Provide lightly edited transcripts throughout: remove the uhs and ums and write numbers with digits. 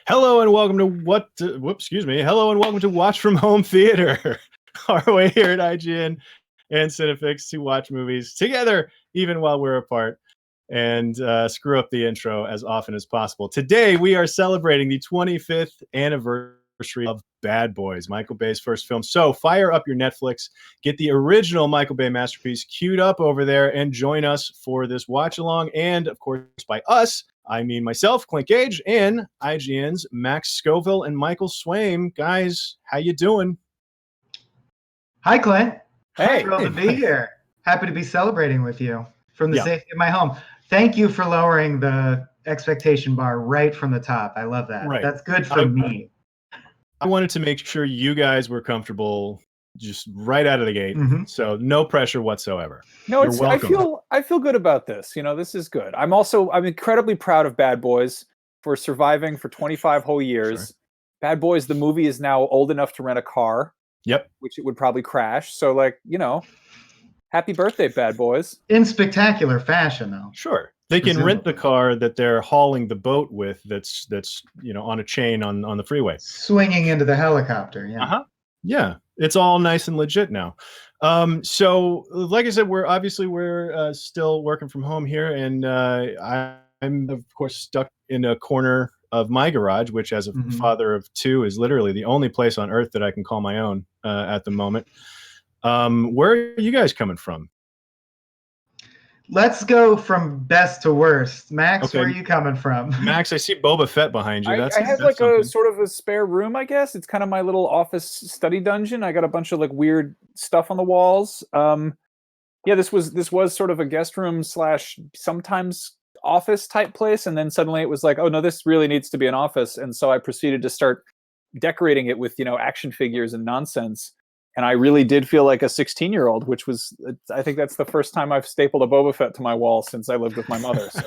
Hello and welcome to Hello and welcome to Watch from Home Theater. Our way here at IGN and Cinefix to watch movies together, even while we're apart, and screw up the intro as often as possible. Today we are celebrating the 25th anniversary of Bad Boys, Michael Bay's first film. So fire up your Netflix, get the original Michael Bay masterpiece queued up over there, and join us for this watch along. And of course, by us, I mean myself, Clint Gage, and IGN's Max Scoville and Michael Swaim. Guys, how you doing? Hi, Clint. Hey. Thrilled to be here. Happy to be celebrating with you from the safety of my home. Thank you for lowering the expectation bar right from the top. I love that. Right. That's good for me. I wanted to make sure you guys were comfortable just right out of the gate. Mm-hmm. So no pressure whatsoever. No, I feel good about this. You know, this is good. I'm incredibly proud of Bad Boys for surviving for 25 whole years. Sure. Bad Boys, the movie, is now old enough to rent a car. Yep. Which it would probably crash. So, like, you know, happy birthday, Bad Boys. In spectacular fashion, though. Sure. They can rent the car that they're hauling the boat with that's on a chain on the freeway. Swinging into the helicopter, yeah. Uh-huh. Yeah. It's all nice and legit now. So, like I said, we're still working from home here, and I'm, of course, stuck in a corner of my garage, which, as a father of two, is literally the only place on earth that I can call my own at the moment. Where are you guys coming from? Let's go from best to worst. Max, okay. Where are you coming from? Max, I see Boba Fett behind you. I have like something. A sort of a spare room, I guess. It's kind of my little office study dungeon. I got a bunch of like weird stuff on the walls. Yeah, this was sort of a guest room / sometimes office type place, and then suddenly it was like, oh no, this really needs to be an office. And so I proceeded to start decorating it with, action figures and nonsense. And I really did feel like a 16-year-old, which was, I think that's the first time I've stapled a Boba Fett to my wall since I lived with my mother. So.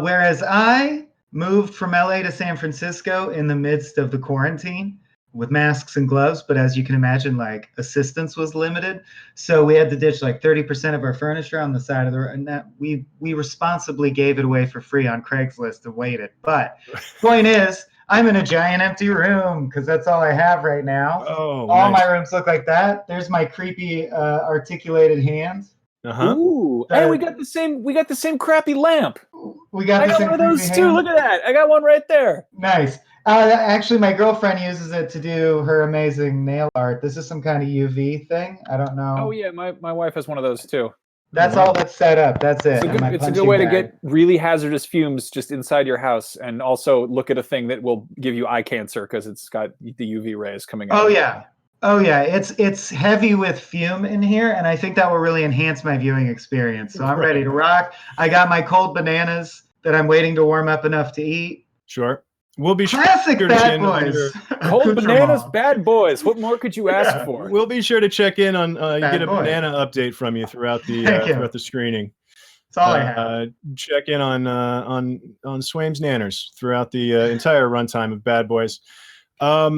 Whereas I moved from LA to San Francisco in the midst of the quarantine with masks and gloves. But as you can imagine, like, assistance was limited. So we had to ditch like 30% of our furniture on the side of the road. And that we responsibly gave it away for free on Craigslist and waited. But point is, I'm in a giant empty room because that's all I have right now. Oh, all my rooms look like that. There's my creepy articulated hands. Uh-huh. Ooh, hey, we got the same crappy lamp. I got one of those too. Look at that. I got one right there. Nice. Actually, my girlfriend uses it to do her amazing nail art. This is some kind of UV thing. I don't know. Oh yeah, my wife has one of those too. That's all that's set up. That's it. It's a good way to get really hazardous fumes just inside your house, and also look at a thing that will give you eye cancer because it's got the UV rays coming out. Oh yeah. It's heavy with fume in here, and I think that will really enhance my viewing experience. So I'm ready to rock. I got my cold bananas that I'm waiting to warm up enough to eat. Sure. We'll be classic Bad Boys. Cold bananas, Bad Boys. What more could you ask for? We'll be sure to check in on get a banana update from you throughout the screening. That's all I have. Check in on Swaim's Nanners throughout the entire runtime of Bad Boys. Yeah,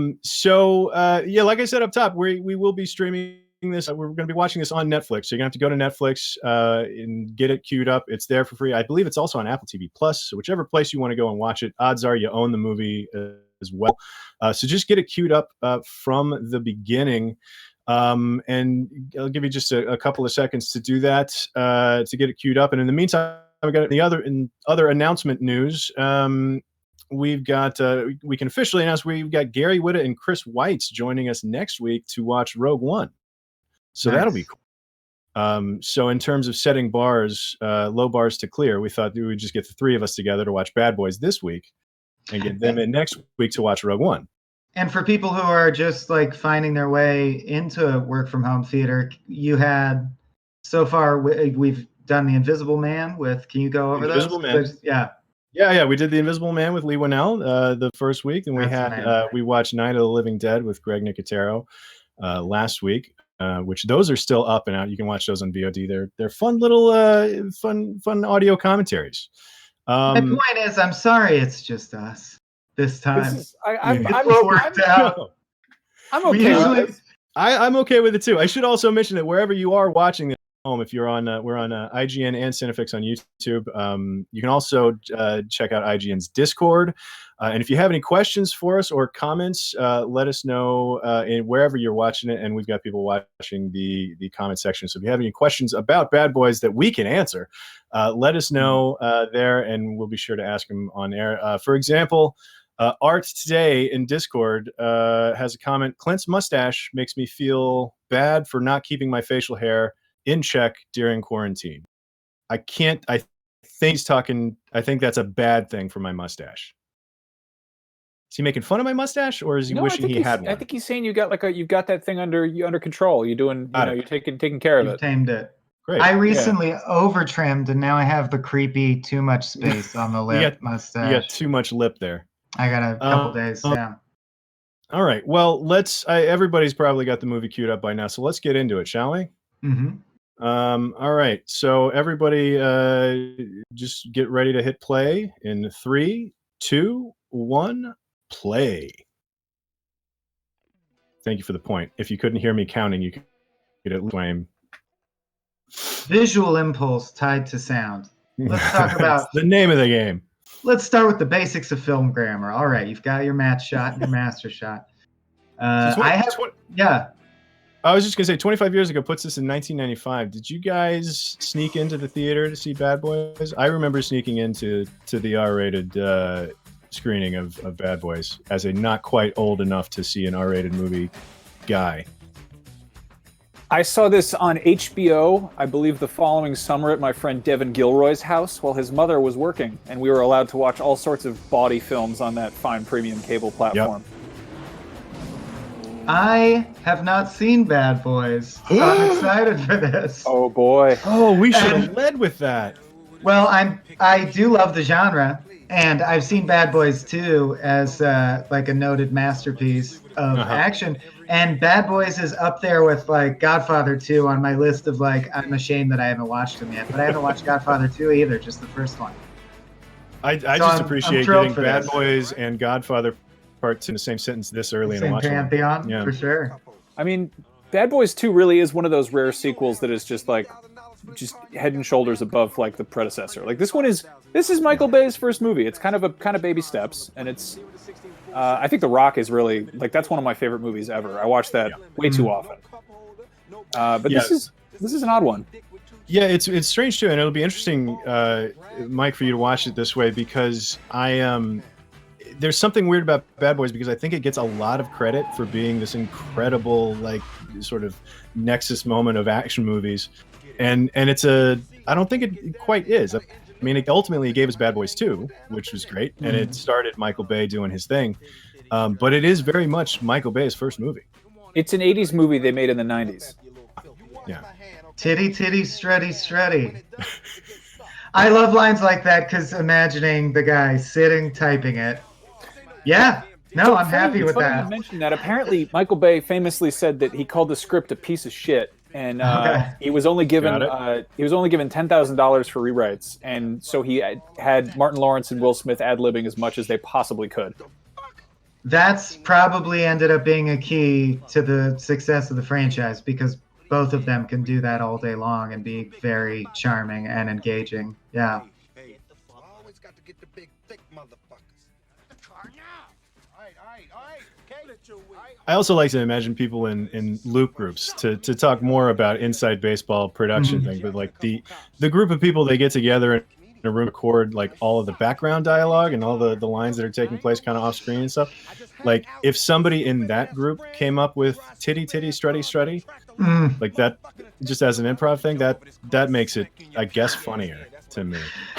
like I said up top, we will be streaming this. We're going to be watching this on Netflix. So you're going to have to go to Netflix and get it queued up. It's there for free. I believe it's also on Apple TV Plus. So whichever place you want to go and watch it, odds are you own the movie as well. So just get it queued up from the beginning. And I'll give you just a couple of seconds to do that, to get it queued up. And in the meantime, I've got other announcement news. We've got we can officially announce we've got Gary Whitta and Chris Weitz joining us next week to watch Rogue One. So that'll be cool. So in terms of setting bars, low bars to clear, we thought we would just get the three of us together to watch Bad Boys this week and get them in next week to watch Rogue One. And for people who are just like finding their way into work from home theater, you had so far we've done The Invisible Man with. Can you go over those? Invisible Man. Yeah. We did The Invisible Man with Lee Winnell the first week, and we watched Night of the Living Dead with Greg Nicotero last week. Which those are still up and out. You can watch those on VOD. They're fun little fun audio commentaries. My point is, I'm sorry, it's just us this time. I'm okay with it. I'm okay with it too. I should also mention that wherever you are watching this home, if you're on, we're on IGN and Cinefix on YouTube. You can also check out IGN's Discord. And if you have any questions for us or comments, let us know in wherever you're watching it. And we've got people watching the comment section. So if you have any questions about Bad Boys that we can answer, let us know there, and we'll be sure to ask them on air. For example, Art today in Discord has a comment: Clint's mustache makes me feel bad for not keeping my facial hair in check during quarantine. I think he's talking, I think that's a bad thing for my mustache. Is he making fun of my mustache, or is he wishing he had one? I think he's saying you've got that thing under control. You're doing, you're taking care of You've it. tamed it. Great. I recently over trimmed, and now I have the creepy too much space on the lip mustache. You got too much lip there. I got a couple days. Yeah. All right. Well, everybody's probably got the movie queued up by now, so let's get into it, shall we? Mm-hmm. All right. So everybody, just get ready to hit play in 3, 2, 1. Play. Thank you for the point. If you couldn't hear me counting, you could at least claim. Visual impulse tied to sound. Let's talk about the name of the game. Let's start with the basics of film grammar. All right, you've got your match shot and your master shot. I was just gonna say, 25 years ago puts us in 1995. Did you guys sneak into the theater to see Bad Boys? I remember sneaking into the R-rated screening of Bad Boys as a not quite old enough to see an R-rated movie guy. I saw this on HBO, I believe the following summer at my friend Devin Gilroy's house while his mother was working, and we were allowed to watch all sorts of bawdy films on that fine premium cable platform. Yep. I have not seen Bad Boys, so I'm excited for this. Oh boy. Oh, we should have led with that. Well, I do love the genre, and I've seen Bad Boys 2 as like a noted masterpiece of action. And Bad Boys is up there with like Godfather 2 on my list of like, I'm ashamed that I haven't watched them yet, but I haven't watched Godfather 2 either, just the first one. I just appreciate getting Bad Boys and Godfather Part 2 in the same sentence this early in the watch. Same pantheon, for sure. I mean, Bad Boys 2 really is one of those rare sequels that is just like, just head and shoulders above like the predecessor. Like this is Michael Bay's first movie. It's kind of baby steps, and it's I think The Rock is really like, that's one of my favorite movies ever. I watch that way too often. But this is an odd one. Yeah, it's strange too, and it'll be interesting, Mike, for you to watch it this way, because there's something weird about Bad Boys, because I think it gets a lot of credit for being this incredible like sort of nexus moment of action movies. And I don't think it quite is. I mean, it ultimately gave us Bad Boys 2, which was great, and it started Michael Bay doing his thing. But it is very much Michael Bay's first movie. It's an 80s movie they made in the 90s. Yeah. Titty, titty, strutty, strutty. I love lines like that because imagining the guy sitting, typing it. Yeah. No, I'm happy with that. You mentioned that. Apparently, Michael Bay famously said that he called the script a piece of shit. And he was only given $10,000 for rewrites, and so he had Martin Lawrence and Will Smith ad-libbing as much as they possibly could. That's probably ended up being a key to the success of the franchise, because both of them can do that all day long and be very charming and engaging. Yeah. I also like to imagine people in loop groups to talk more about inside baseball production thing, but like the group of people, they get together in a room, record like all of the background dialogue and all the lines that are taking place kind of off screen and stuff. Like if somebody in that group came up with titty titty strutty strutty, like that, just as an improv thing, that makes it, I guess, funnier to me.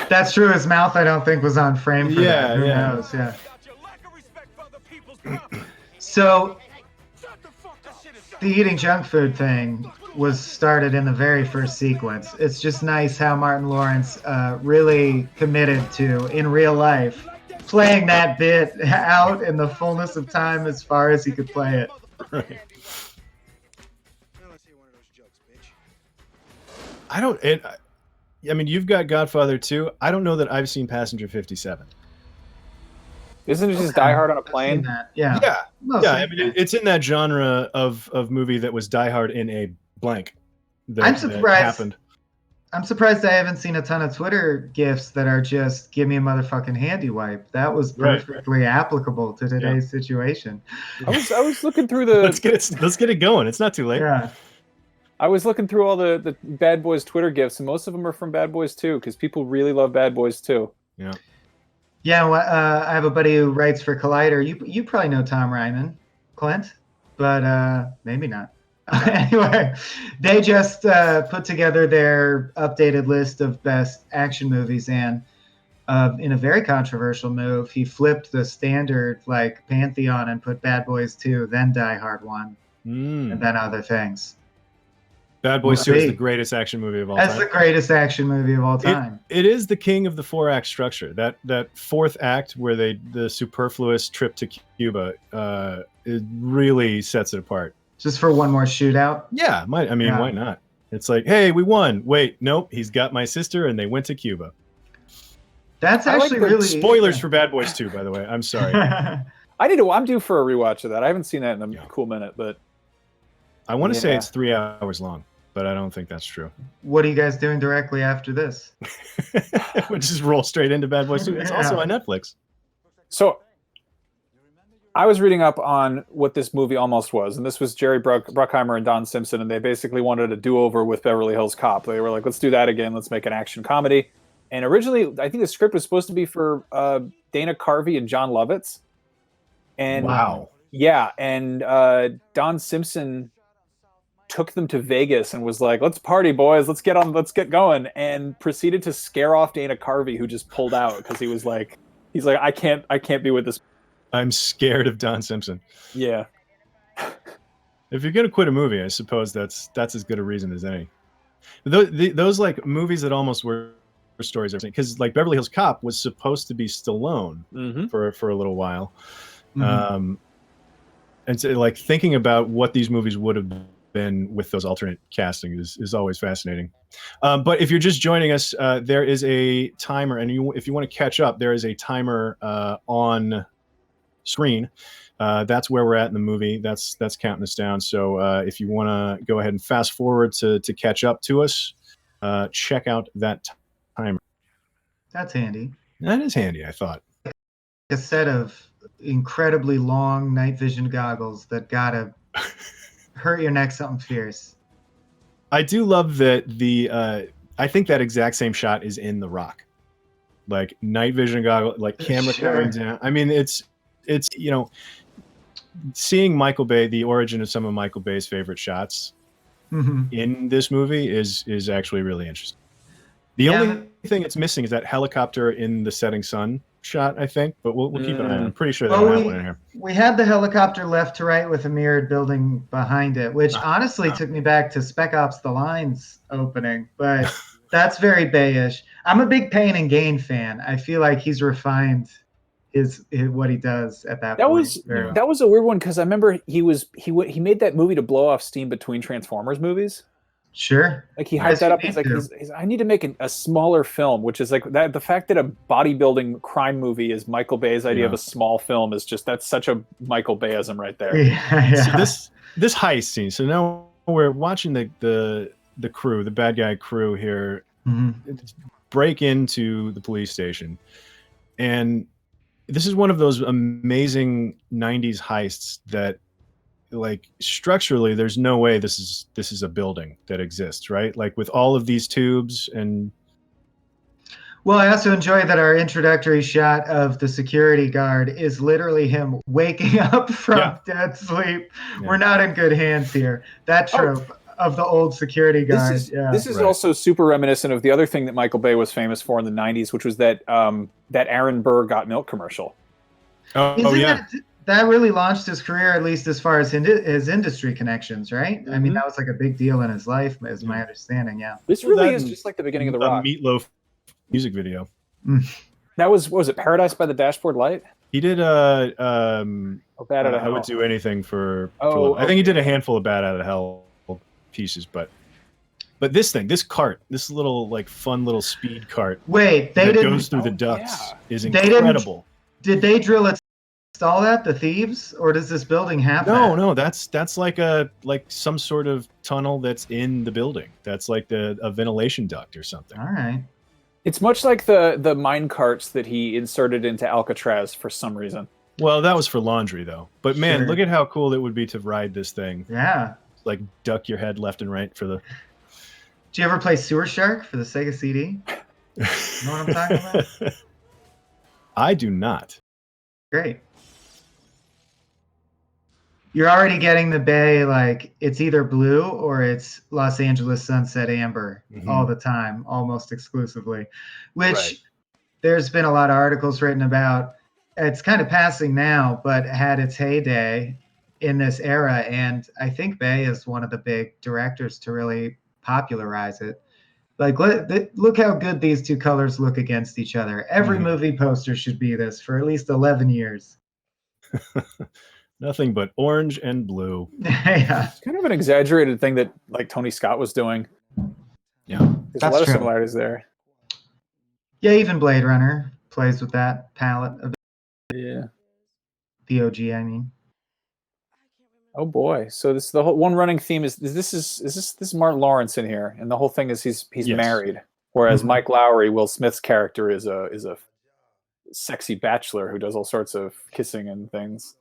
That's true. His mouth, I don't think, was on frame for that. Who knows? Yeah. So the eating junk food thing was started in the very first sequence. It's just nice how Martin Lawrence really committed to, in real life, playing that bit out in the fullness of time as far as he could play it. Right. I mean, you've got Godfather 2. I don't know that I've seen Passenger 57. Isn't it just Die Hard on a plane? Yeah. I mean, it's in that genre of movie that was Die Hard in a blank. I'm surprised. Happened. I'm surprised I haven't seen a ton of Twitter gifs that are just "give me a motherfucking handy wipe." That was Right. perfectly applicable to today's situation. I was looking through the let's get it going. It's not too late. Yeah. I was looking through all the Bad Boys Twitter gifs, and most of them are from Bad Boys 2 because people really love Bad Boys 2. Yeah. Yeah, well, I have a buddy who writes for Collider. You probably know Tom Ryman, Clint, but maybe not. Anyway, they just put together their updated list of best action movies, and in a very controversial move, he flipped the standard like pantheon and put Bad Boys 2, then Die Hard 1, and then other things. Bad Boys 2 is the greatest action movie of all time. That's the greatest action movie of all time. It is the king of the 4-act structure. That fourth act where the superfluous trip to Cuba, it really sets it apart. Just for one more shootout? Yeah, why not? It's like, hey, we won. Wait, nope, he's got my sister, and they went to Cuba. That's actually really spoilers for Bad Boys 2, by the way. I'm sorry. I'm due for a rewatch of that. I haven't seen that in a cool minute, but I want to say it's 3 hours long, but I don't think that's true. What are you guys doing directly after this? We'll just roll straight into Bad Boys 2. It's also on Netflix. So I was reading up on what this movie almost was, and this was Jerry Bruckheimer and Don Simpson, and they basically wanted a do-over with Beverly Hills Cop. They were like, let's do that again. Let's make an action comedy. And originally, I think the script was supposed to be for Dana Carvey and John Lovitz. And wow. Yeah, and Don Simpson took them to Vegas and was like, let's party, boys. Let's get going. And proceeded to scare off Dana Carvey, who just pulled out because he's like, I can't be with this. I'm scared of Don Simpson. Yeah. If you're going to quit a movie, I suppose that's as good a reason as any. Those like movies that almost were stories, because like Beverly Hills Cop was supposed to be Stallone for a little while. And so like thinking about what these movies would have been with those alternate casting is always fascinating. But if you're just joining us, there is a timer, and if you want to catch up, there is a timer on screen. That's where we're at in the movie. That's counting us down. So if you want to go ahead and fast forward to catch up to us, check out that timer. That's handy. That is handy, I thought. A set of incredibly long night vision goggles that gotta hurt your neck something fierce. I do love that I think that exact same shot is in The Rock. Like night vision goggle, like camera coming down. I mean, it's seeing Michael Bay, the origin of some of Michael Bay's favorite shots in this movie is actually really interesting. The only thing it's missing is that helicopter in the setting sun shot, I think, but we'll keep an eye on it. I'm pretty sure they don't have one in here. We had the helicopter left to right with a mirrored building behind it, which honestly took me back to Spec Ops: The Lines opening, but that's very Bay-ish. I'm a big Pain and Gain fan. I feel like he's refined what he does at that point. That was a weird one because I remember he made that movie to blow off steam between Transformers movies. Sure. Like he hyped that up. He's like, I need to make a smaller film, which is like that. The fact that a bodybuilding crime movie is Michael Bay's idea of a small film is that's such a Michael Bayism right there. Yeah. So this heist scene. So now we're watching the crew, the bad guy crew here, break into the police station, and this is one of those amazing 90s heists that, like, structurally there's no way this is a building that exists, right? Like with all of these tubes. And well, I also enjoy that our introductory shot of the security guard is literally him waking up from dead sleep. We're not in good hands here. That trope of the old security guard. This is also super reminiscent of the other thing that Michael Bay was famous for in the 90s, which was that Aaron Burr Got Milk commercial. That really launched his career, at least as far as his industry connections, right? I mean, that was like a big deal in his life, is my understanding. Yeah, this really is just like the beginning of The Rock. Meatloaf music video. That was it Paradise by the Dashboard Light? He did Bad Out of Hell. I would do anything for I think he did a handful of Bad Out of Hell pieces, but this cart, this little like fun little speed cart, that goes through the ducts is incredible. Did they drill a install that? The thieves, or does this building have that? No, that's like some sort of tunnel that's in the building. That's like a ventilation duct or something. All right. It's much like the mine carts that he inserted into Alcatraz for some reason. Well, that was for laundry though. But man, Sure. look at how cool it would be to ride this thing. Yeah. Like duck your head left and right for the. Do you ever play Sewer Shark for the Sega CD? You know what I'm talking about? I do not. Great. You're already getting the bay, like it's either blue or it's Los Angeles sunset amber all the time, almost exclusively, which Right. there's been a lot of articles written about. It's kind of passing now, but had its heyday in this era. And I think Bay is one of the big directors to really popularize it. Like, look how good these two colors look against each other. Every movie poster should be this for at least 11 years. Nothing but orange and blue. Yeah. It's kind of an exaggerated thing that like Tony Scott was doing. Yeah. There's That's a lot true. of similarities there. Yeah, even Blade Runner plays with that palette of Yeah. the OG, I mean. Oh boy. So this the whole one running theme is this Martin Lawrence in here, and the whole thing is he's Yes. married, whereas Mhm. Mike Lowry, Will Smith's character, is a sexy bachelor who does all sorts of kissing and things.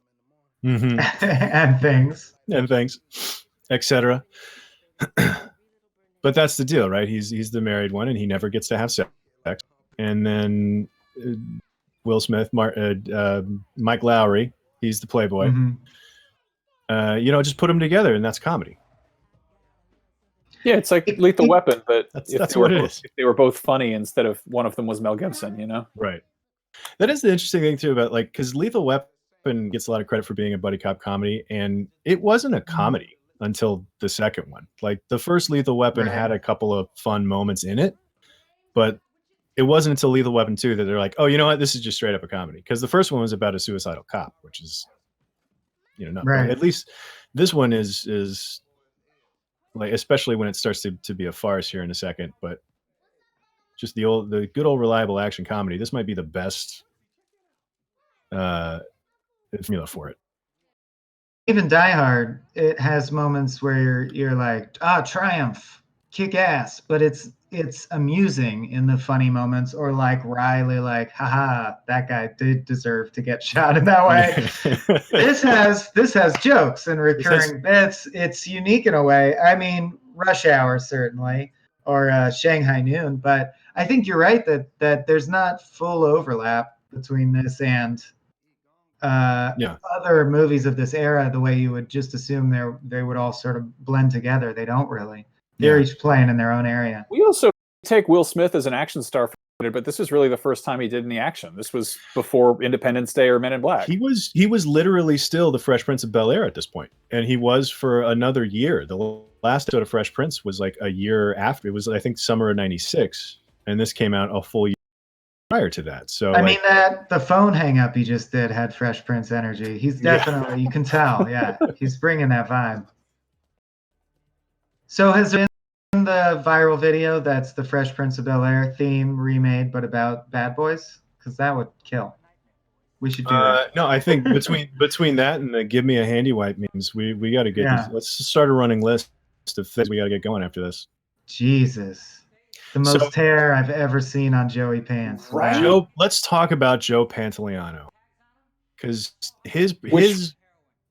Mm-hmm. And things. And things, etc. But that's the deal, right? He's the married one, and he never gets to have sex. And then Will Smith, Mike Lowry, he's the playboy. Mhm. Just put them together, and that's comedy. Yeah, it's like Lethal Weapon, but That's what it is. If they were both funny instead of one of them was Mel Gibson, you know? Right. That is the interesting thing too about because Lethal Weapon gets a lot of credit for being a buddy cop comedy, and it wasn't a comedy until the second one. Like the first Lethal Weapon Right. had a couple of fun moments in it, but it wasn't until Lethal Weapon 2 that they're like, oh, you know what, this is just straight up a comedy. Because the first one was about a suicidal cop, which is, not Right. at least this one is like, especially when it starts to be a farce here in a second, but just the good old reliable action comedy. This might be the best formula for it. Even Die Hard, it has moments where you're like, triumph, kick ass, but it's amusing in the funny moments, or like Riley, like, haha, that guy did deserve to get shot in that way. This has jokes and recurring bits. It's unique in a way. I mean, Rush Hour certainly, or Shanghai Noon, but I think you're right that there's not full overlap between this and other movies of this era, the way you would just assume they would all sort of blend together. They don't really. They're each playing in their own area. We also take Will Smith as an action star, but this is really the first time he did any action. This was before Independence Day or Men in Black. He was literally still the Fresh Prince of Bel-Air at this point, and he was for another year. The last episode of Fresh Prince was like a year after. It was, I think, summer of '96, and this came out a full year prior to that. So I mean, that the phone hang up he just did had Fresh Prince energy. He's definitely, you can tell, he's bringing that vibe. So has there been the viral video that's the Fresh Prince of Bel-Air theme remade, but about bad boys? Because that would kill. We should do that. No, I think between that and the "Give Me a Handy Wipe" memes, we got to get these. Let's start a running list of things we got to get going after this. Jesus. The most hair I've ever seen on Joey Pants. Right. Wow. Joe, let's talk about Joe Pantoliano, because his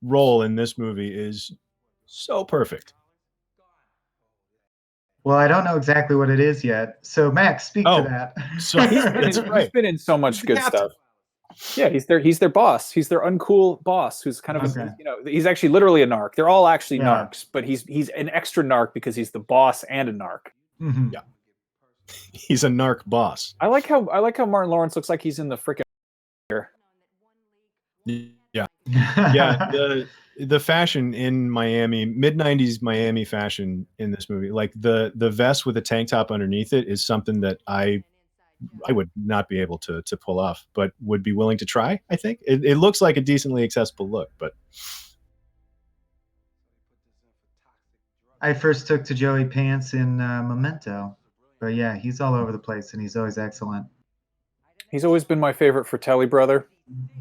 role in this movie is so perfect. Well, I don't know exactly what it is yet. So, Max, speak to that. So he's been in so much good stuff. Yeah, he's their boss. He's their uncool boss, who's kind of he's actually literally a narc. They're all actually narcs, but he's an extra narc because he's the boss and a narc. Mm-hmm. Yeah. He's a narc boss. I like how Martin Lawrence looks like he's in the freaking. Yeah, yeah. The fashion in Miami, mid-90s Miami fashion in this movie, like the vest with a tank top underneath it, is something that I would not be able to pull off, but would be willing to try. I think it looks like a decently accessible look, but I first took to Joey Pants in Memento. But yeah, he's all over the place, and he's always excellent. He's always been my favorite Fratelli brother.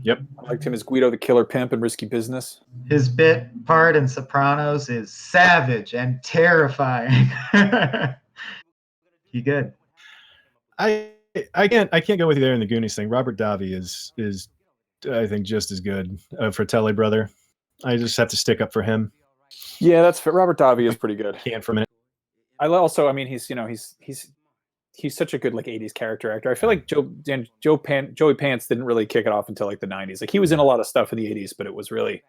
Yep. I liked him as Guido the Killer Pimp in Risky Business. His bit part in Sopranos is savage and terrifying. He good. I can't go with you there in the Goonies thing. Robert Davi is I think just as good. Fratelli brother. I just have to stick up for him. Yeah, that's fair. Robert Davi is pretty good. Can't for a minute. I mean, he's such a good like '80s character actor. I feel like Joey Pants didn't really kick it off until like the '90s. Like he was in a lot of stuff in the '80s, but it was really.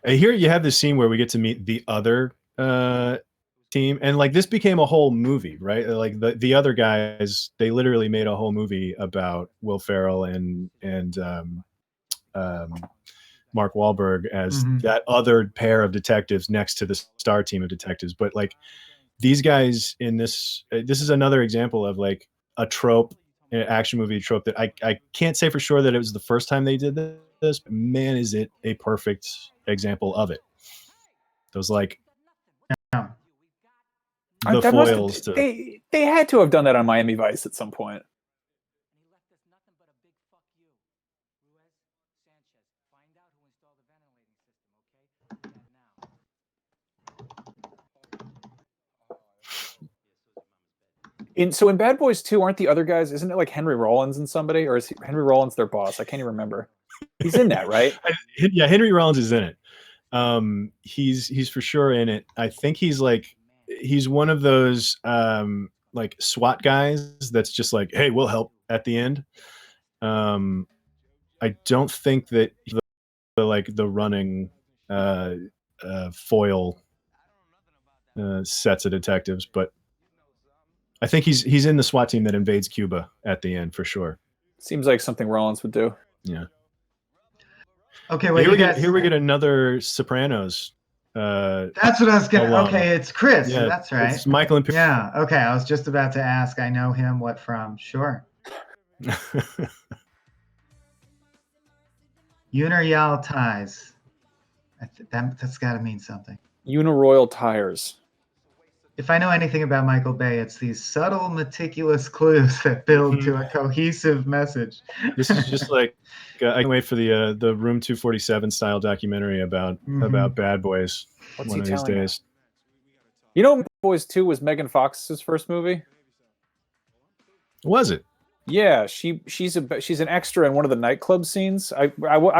Here you have this scene where we get to meet the other team, and like this became a whole movie, right? Like the other guys, they literally made a whole movie about Will Ferrell and Mark Wahlberg as that other pair of detectives next to the star team of detectives. But like these guys in this is another example of like a trope, an action movie trope that I can't say for sure that it was the first time they did this, but man, is it a perfect example of it. Those like the foils to they had to have done that on Miami Vice at some point. In Bad Boys 2, aren't the other guys? Isn't it like Henry Rollins and somebody, or is Henry Rollins their boss? I can't even remember. He's in that, right? Yeah, Henry Rollins is in it. He's for sure in it. I think he's one of those like SWAT guys that's just like, hey, we'll help at the end. I don't think that the running foil sets of detectives, but I think he's in the SWAT team that invades Cuba at the end for sure. Seems like something Rollins would do. Yeah. Okay, wait. Here we get another Sopranos. That's what I was gonna. Okay, it's Chris. Yeah, that's right. It's Michael and Yeah. Okay, I was just about to ask. I know him. What from? Sure. Uniroyal ties. That's got to mean something. Uniroyal tires. If I know anything about Michael Bay, it's these subtle, meticulous clues that build to a cohesive message. This is just like I can wait for the Room 247 style documentary about Bad Boys. What's one he of these telling days. You know, Bad Boys 2 was Megan Fox's first movie. Was it? Yeah, she's an extra in one of the nightclub scenes. I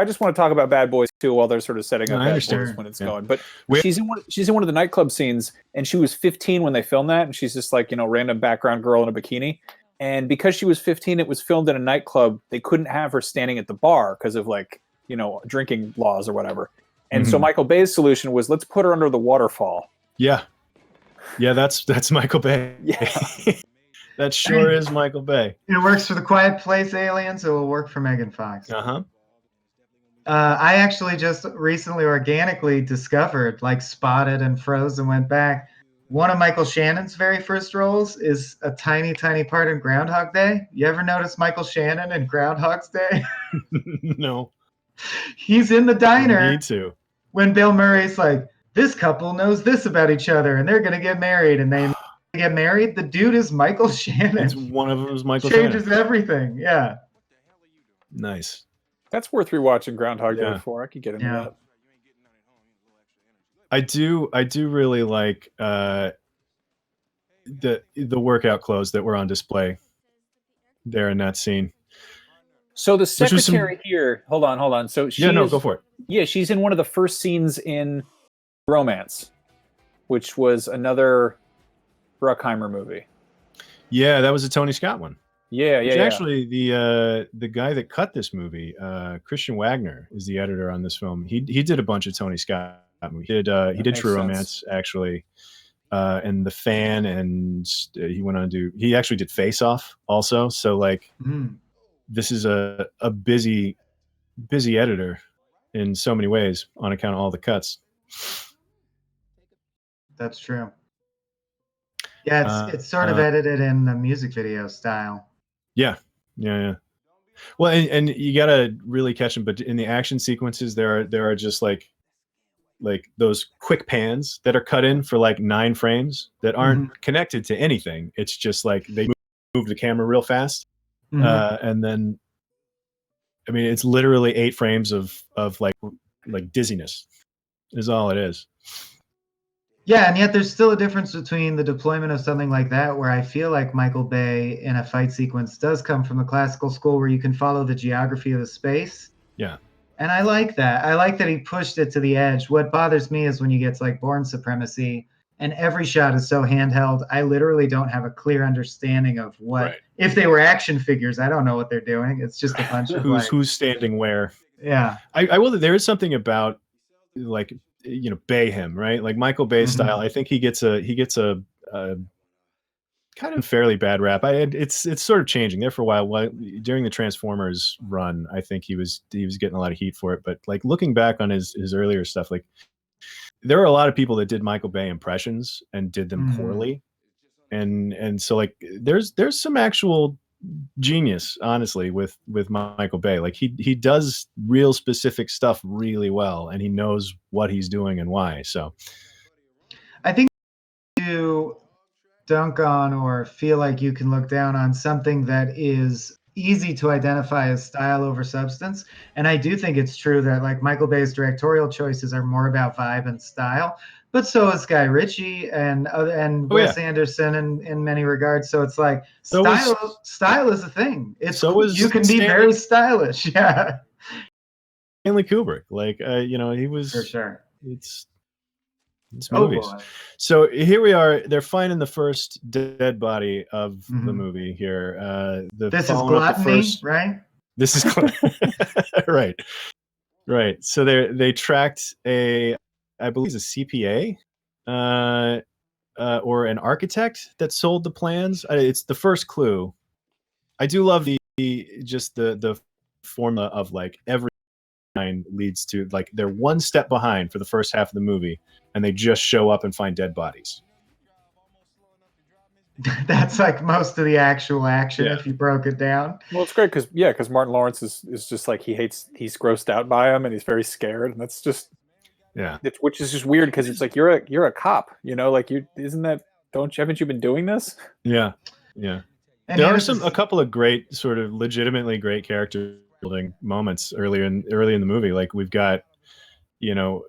just want to talk about Bad Boys 2 while they're sort of setting up Bad Boys when it's going. But she's in one of the nightclub scenes, and she was 15 when they filmed that, and she's just like, random background girl in a bikini. And because she was 15, it was filmed in a nightclub. They couldn't have her standing at the bar because of drinking laws or whatever. And so Michael Bay's solution was, let's put her under the waterfall. Yeah, that's Michael Bay. Yeah. That sure is Michael Bay. It works for the Quiet Place aliens. It will work for Megan Fox. Uh-huh. I actually just recently organically discovered, spotted and froze and went back. One of Michael Shannon's very first roles is a tiny, tiny part in Groundhog Day. You ever notice Michael Shannon in Groundhog's Day? No. He's in the diner. I need to. When Bill Murray's like, this couple knows this about each other and they're going to get married, and they get married. The dude is Michael Shannon. It's one of them is Michael Changes Shannon. Everything. Yeah. Nice. That's worth rewatching Groundhog Day for. I could get into that. I do really like the workout clothes that were on display there in that scene. So the secretary here, hold on. So go for it. Yeah, she's in one of the first scenes in Romance, which was another Bruckheimer movie. Yeah, that was a Tony Scott one. Yeah. Actually, the guy that cut this movie, Christian Wagner, is the editor on this film. He did a bunch of Tony Scott movies. He did True Romance, actually, and The Fan, and he went on to he actually did Face Off also. So this is a busy editor in so many ways on account of all the cuts. That's true. Yeah, it's sort of edited in the music video style. Yeah. Well, and you gotta really catch them. But in the action sequences, there are just like those quick pans that are cut in for 9 frames that aren't connected to anything. It's just like they move the camera real fast, and then I mean, it's literally 8 frames of like dizziness is all it is. Yeah, and yet there's still a difference between the deployment of something like that, where I feel like Michael Bay in a fight sequence does come from the classical school where you can follow the geography of the space. Yeah. And I like that. I like that he pushed it to the edge. What bothers me is when you get to like Bourne Supremacy and every shot is so handheld, I literally don't have a clear understanding of what, Right. if they were action figures, I don't know what they're doing. It's just a bunch of who's standing where. Yeah. I will. There is something about like, you know, Bayhem, right? Like Michael Bay's style. I think he gets a kind of fairly bad rap. It's sort of changing there for a while. During the Transformers run, I think he was getting a lot of heat for it. But like looking back on his earlier stuff, like there are a lot of people that did Michael Bay impressions and did them poorly, and so like there's some actual genius, honestly, with Michael Bay. Like he does real specific stuff really well, and he knows what he's doing and why. So I think you dunk on or feel like you can look down on something that is easy to identify as style over substance. And I do think it's true that like Michael Bay's directorial choices are more about vibe and style, but so is Guy Ritchie and Wes Anderson in many regards. So it's like style is a thing. It's you can be very stylish. Yeah. Stanley Kubrick, like you know, he was for sure. It's movies. Boy. So here we are. They're finding the first dead body of the movie here. This is gluttony, right? This is right. So they tracked I believe it's a CPA, or an architect that sold the plans. It's the first clue. I do love the formula of like every line leads to like they're one step behind for the first half of the movie, and they just show up and find dead bodies. That's like most of the actual action if you broke it down. Well, it's great because Martin Lawrence is just like he's grossed out by him and he's very scared, and that's just which is just weird because it's like you're a cop, you know, like haven't you been doing this? Yeah. And there are a couple of great sort of legitimately great character building moments early in the movie. Like we've got, you know,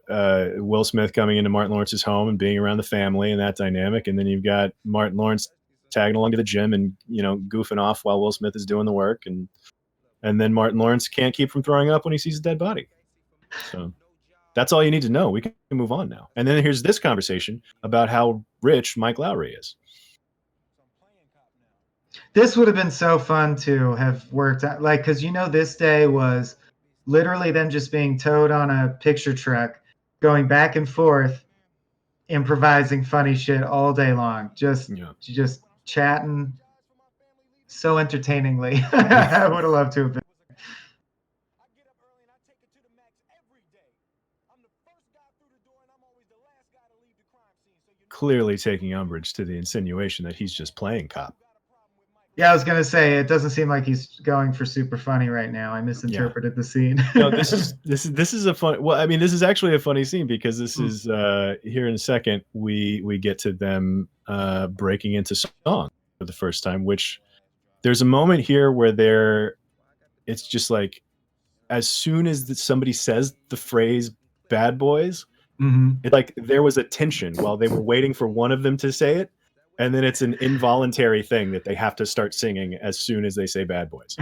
Will Smith coming into Martin Lawrence's home and being around the family and that dynamic, and then you've got Martin Lawrence tagging along to the gym and, you know, goofing off while Will Smith is doing the work, and then Martin Lawrence can't keep from throwing up when he sees a dead body. So that's all you need to know. We can move on now. And then here's this conversation about how rich Mike Lowry is. This would have been so fun to have worked out, like, because you know this day was literally them just being towed on a picture truck, going back and forth, improvising funny shit all day long, just chatting so entertainingly. I would have loved to have been. Clearly taking umbrage to the insinuation that he's just playing cop. Yeah, I was gonna say it doesn't seem like he's going for super funny right now. I misinterpreted the scene. No, this is a fun. Well, I mean, this is actually a funny scene because this is here in a second we get to them breaking into song for the first time. Which there's a moment here where it's just like as soon as somebody says the phrase "bad boys," it's like there was a tension while they were waiting for one of them to say it. And then it's an involuntary thing that they have to start singing as soon as they say "bad boys."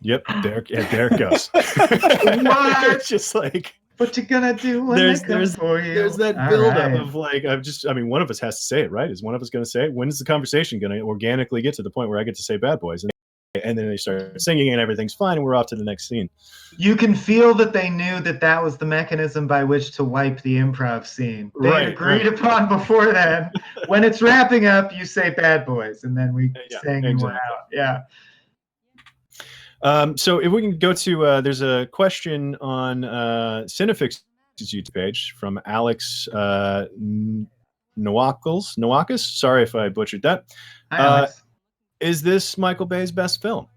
Yep, there it goes. It's just like, what you gonna do when they come for you? There's that buildup of like, one of us has to say it, right? Is one of us going to say it? When is the conversation going to organically get to the point where I get to say "bad boys"? And then they start singing and everything's fine and we're off to the next scene. You can feel that they knew that was the mechanism by which to wipe the improv scene. They agreed upon before then. When it's wrapping up, you say "bad boys," and then we sing and we're out. Yeah. So if we can go to there's a question on Cinefix's YouTube page from Alex Nowakis. Sorry if I butchered that. Hi, Alex. Is this Michael Bay's best film?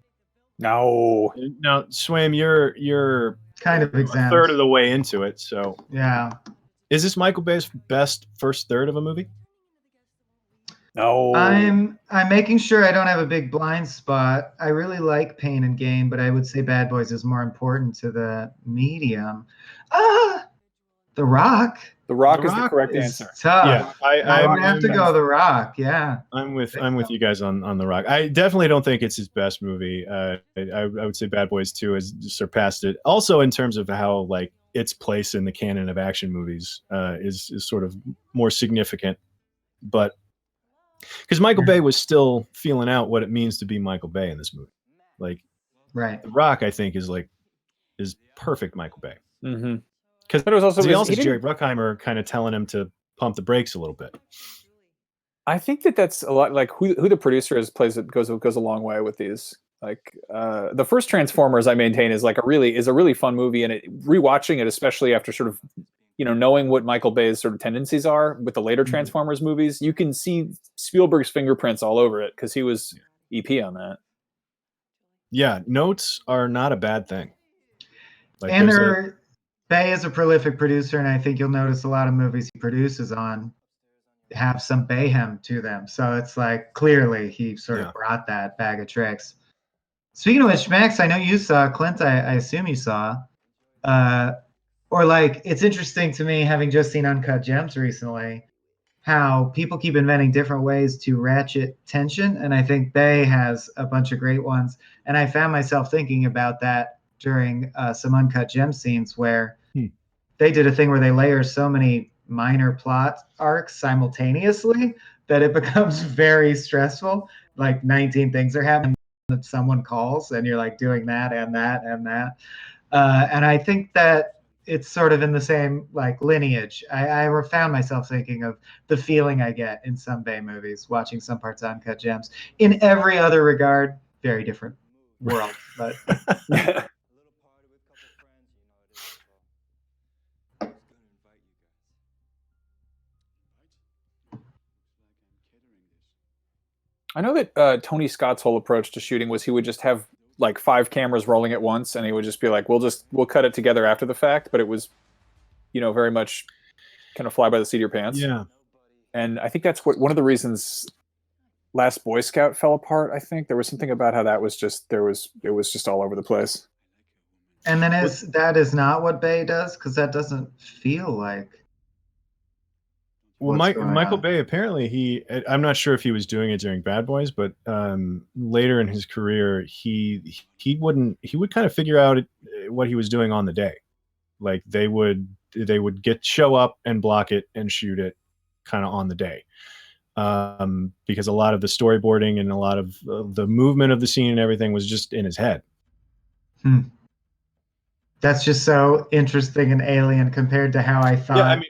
No. Now, Swam, you're kind of a third of the way into it, so yeah. Is this Michael Bay's best first third of a movie? No. I'm making sure I don't have a big blind spot. I really like Pain and Gain, but I would say Bad Boys is more important to the medium. The Rock The Rock The is the Rock correct is answer. tough. Yeah, I would have to go The Rock. Yeah. I'm with you guys on The Rock. I definitely don't think it's his best movie. I would say Bad Boys 2 has surpassed it. Also, in terms of how like its place in the canon of action movies is sort of more significant. But because Michael Bay was still feeling out what it means to be Michael Bay in this movie. Like Right. The Rock, I think, is perfect Michael Bay. Mm-hmm. Because But it was also he also he is Jerry Bruckheimer kind of telling him to pump the brakes a little bit. I think that's a lot like who the producer is plays it goes a long way with these. Like the first Transformers, I maintain, is like a really fun movie, and rewatching it, especially after sort of knowing what Michael Bay's sort of tendencies are with the later Transformers movies, you can see Spielberg's fingerprints all over it because he was EP on that. Yeah, notes are not a bad thing. Like Bay is a prolific producer, and I think you'll notice a lot of movies he produces on have some Bayhem to them. So it's like clearly he sort of brought that bag of tricks. Speaking of which, Max, I know you saw Clint. I assume you saw. Or like it's interesting to me, having just seen Uncut Gems recently, how people keep inventing different ways to ratchet tension, and I think Bay has a bunch of great ones. And I found myself thinking about that during some Uncut Gems scenes where they did a thing where they layer so many minor plot arcs simultaneously that it becomes very stressful. Like 19 things are happening that someone calls, and you're like doing that and that and that. And I think that it's sort of in the same like lineage. I found myself thinking of the feeling I get in some Bay movies, watching some parts of Uncut Gems. In every other regard, very different world. But I know that Tony Scott's whole approach to shooting was he would just have like 5 cameras rolling at once, and he would just be like, we'll cut it together after the fact, but it was very much kind of fly by the seat of your pants. Yeah. And I think that's one of the reasons Last Boy Scout fell apart. I think there was something about how that was just it was just all over the place. And then that is not what Bay does, because that doesn't feel like. Well, Michael Bay, apparently I'm not sure if he was doing it during Bad Boys, but later in his career, he would kind of figure out what he was doing on the day. Like they would show up and block it and shoot it kind of on the day. Because a lot of the storyboarding and a lot of the movement of the scene and everything was just in his head. That's just so interesting and alien compared to how I thought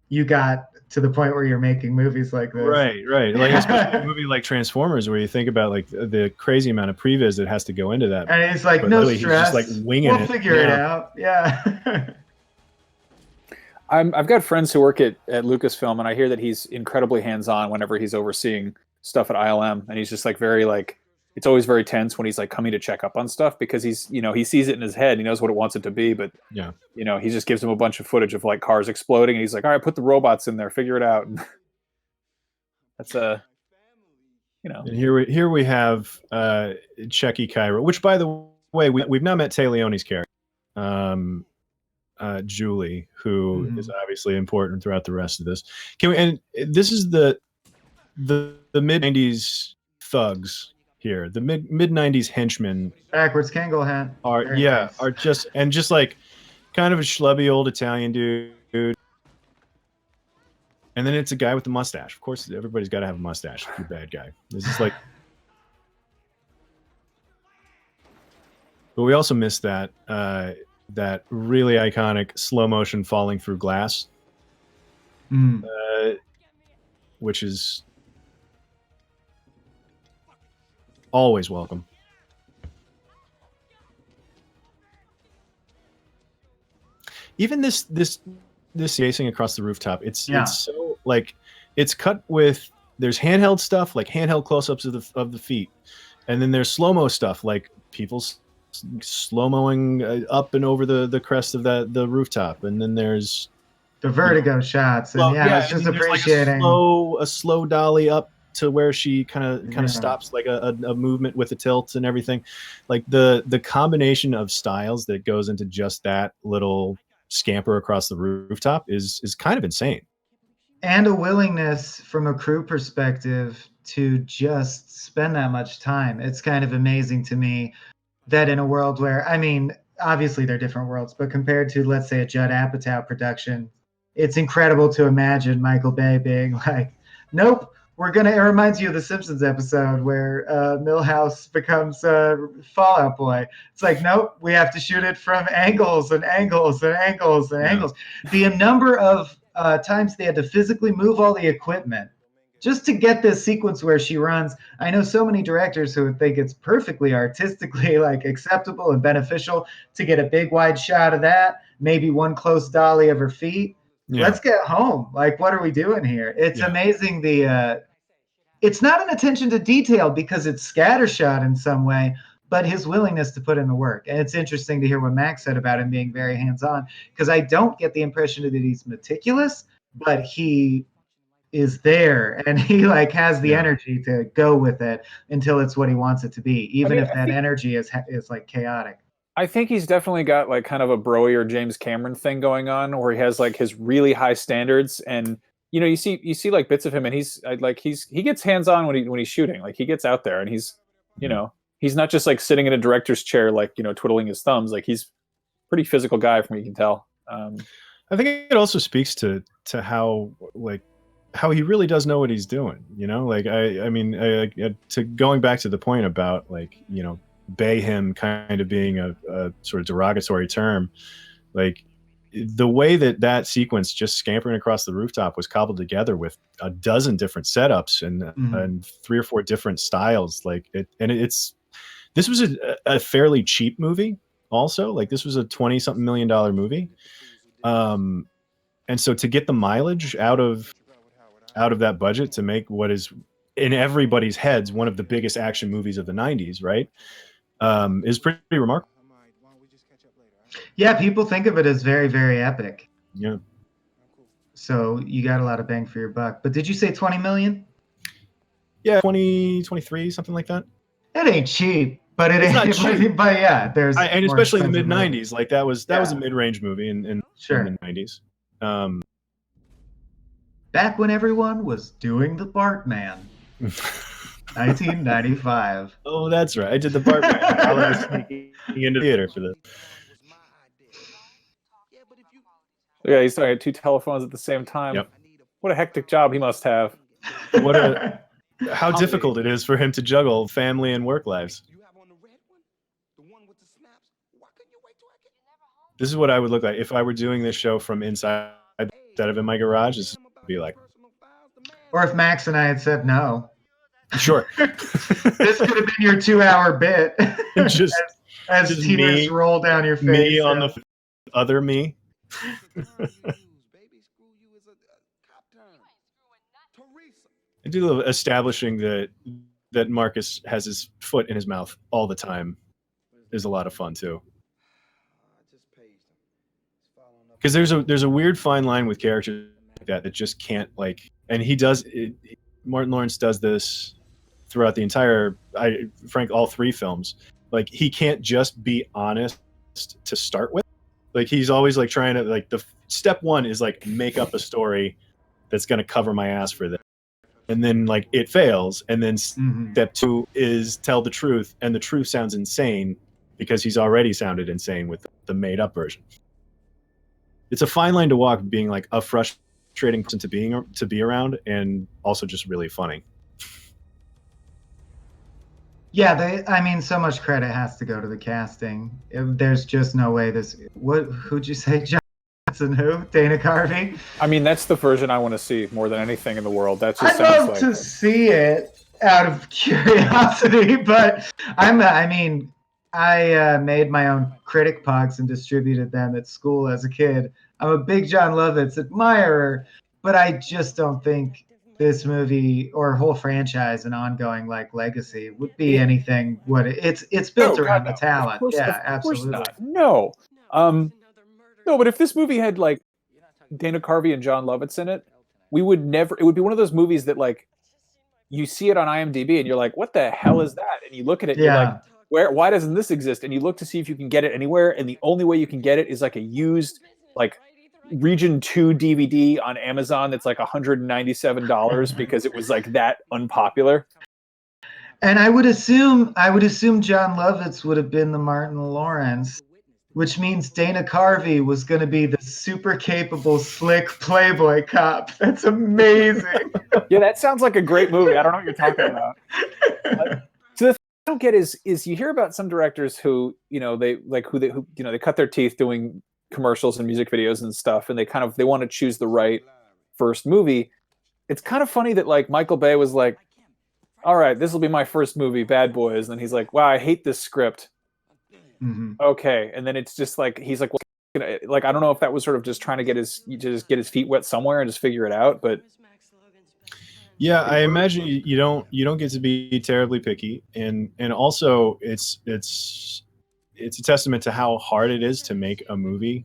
you got to the point where you're making movies like this. Right. Like especially a movie like Transformers, where you think about like the crazy amount of previs that has to go into that. And he's like, no stress. He's just like winging we'll figure it out. Yeah. I've got friends who work at Lucasfilm, and I hear that he's incredibly hands-on whenever he's overseeing stuff at ILM, and he's just like very like, it's always very tense when he's like coming to check up on stuff, because he's he sees it in his head, he knows what it wants it to be, but he just gives him a bunch of footage of like cars exploding, and he's like, all right, put the robots in there, figure it out. And that's And here we have Checky Cairo, which by the way we've now met Tay Leone's character. Julie, who is obviously important throughout the rest of this. And this is the mid 90s thugs here. The mid 90s henchmen. Backwards Kangol hat. Are just like kind of a schlubby old Italian dude. And then it's a guy with a mustache. Of course, everybody's got to have a mustache if you're a bad guy. This is like. But we also missed that really iconic slow motion falling through glass, which is always welcome. Even this chasing across the rooftop, it's so like it's cut with, there's handheld stuff like handheld close-ups of the feet, and then there's slow-mo stuff like people's slow-moing up and over the crest of the rooftop, and then there's the vertigo shots, and it's just appreciating like a slow dolly up to where she kind of stops like a movement with the tilts and everything. Like the combination of styles that goes into just that little scamper across the rooftop is kind of insane. And a willingness from a crew perspective to just spend that much time. It's kind of amazing to me that in a world where, I mean, obviously they're different worlds, but compared to, let's say, a Judd Apatow production, it's incredible to imagine Michael Bay being like, nope, it reminds you of the Simpsons episode where Milhouse becomes Fallout Boy. It's like, nope, we have to shoot it from angles and angles and angles and angles. The number of times they had to physically move all the equipment just to get this sequence where she runs. I know so many directors who would think it's perfectly artistically like acceptable and beneficial to get a big wide shot of that, maybe one close dolly of her feet. Yeah. Let's get home. Like, what are we doing here? It's amazing. It's not an attention to detail because it's scattershot in some way, but his willingness to put in the work. And it's interesting to hear what Max said about him being very hands-on, because I don't get the impression that he's meticulous, but he is there and he like has the energy to go with it until it's what he wants it to be, even if that energy is like chaotic. I think he's definitely got like kind of a Broy or James Cameron thing going on, where he has like his really high standards, and you know, you see like bits of him, and he gets hands on when he's shooting. Like he gets out there, and he's, you know, he's not just like sitting in a director's chair, like, you know, twiddling his thumbs. Like he's a pretty physical guy, from what you can tell. I think it also speaks to how he really does know what he's doing. You know, like I mean, to going back to the point about like, you know, Bay him kind of being a sort of derogatory term, like the way that sequence just scampering across the rooftop was cobbled together with a dozen different setups and 3 or 4 different styles, like this was a fairly cheap movie also. Like this was a $20-something million movie, and so to get the mileage out of that budget to make what is in everybody's heads one of the biggest action movies of the 90s, right, is pretty remarkable. Yeah, people think of it as very, very epic. Yeah. So you got a lot of bang for your buck. But did you say 20 million? Yeah, 20, 23, something like that. It ain't cheap, but it ain't cheap. But yeah, and especially in the mid 90s, like that was a mid-range movie in the mid 90s. Back when everyone was doing the Bartman. 1995. Oh, that's right. I did the Bartman. I was sneaking into the theater for this. Yeah, he's starting 2 telephones at the same time. Yep. What a hectic job he must have. How difficult it is for him to juggle family and work lives. This is what I would look like if I were doing this show from inside instead of in my garage. This would be like. Or if Max and I had said no. Sure. This could have been your 2-hour bit. just as tears roll down your face. Me on the other me. I do love establishing that Marcus has his foot in his mouth all the time is a lot of fun too. Because there's a weird fine line with characters like that just can't like, and he does it, Martin Lawrence does this throughout the entire all 3 films. Like he can't just be honest to start with. Like he's always like trying to like the step 1 is like make up a story that's going to cover my ass for this. And then like it fails. And then step 2 is tell the truth. And the truth sounds insane because he's already sounded insane with the made up version. It's a fine line to walk, being like a frustrating person to be around and also just really funny. Yeah, I mean, so much credit has to go to the casting. There's just no way who'd you say, Johnson? Who? Dana Carvey? I mean, that's the version I want to see more than anything in the world. That just I'd love to see it out of curiosity, but I made my own critic pugs and distributed them at school as a kid. I'm a big John Lovitz admirer, but I just don't think this movie or whole franchise and ongoing like legacy would be anything it's built around the talent. Yeah, absolutely. No. No, but if this movie had like Dana Carvey and John Lovitz in it, it would be one of those movies that like you see it on IMDb and you're like, what the hell is that? And you look at it, and you're Yeah. like, why doesn't this exist? And you look to see if you can get it anywhere, and the only way you can get it is like a used like Region 2 DVD on Amazon that's like $197 because it was like that unpopular. And I would assume John Lovitz would have been the Martin Lawrence, which means Dana Carvey was going to be the super capable, slick Playboy cop. That's amazing. Yeah, that sounds like a great movie. I don't know what you're talking about. So the thing I don't get is you hear about some directors who, you know, they cut their teeth doing commercials and music videos and stuff, and they want to choose the right first movie. It's kind of funny that like Michael Bay was like, all right, this will be my first movie, Bad Boys. And then he's like, wow, I hate this script. Mm-hmm. Okay. And then it's just like, he's like, well, like, I don't know if that was sort of just trying to get his feet wet somewhere and just figure it out. But yeah, I imagine you don't get to be terribly picky. And also it's a testament to how hard it is to make a movie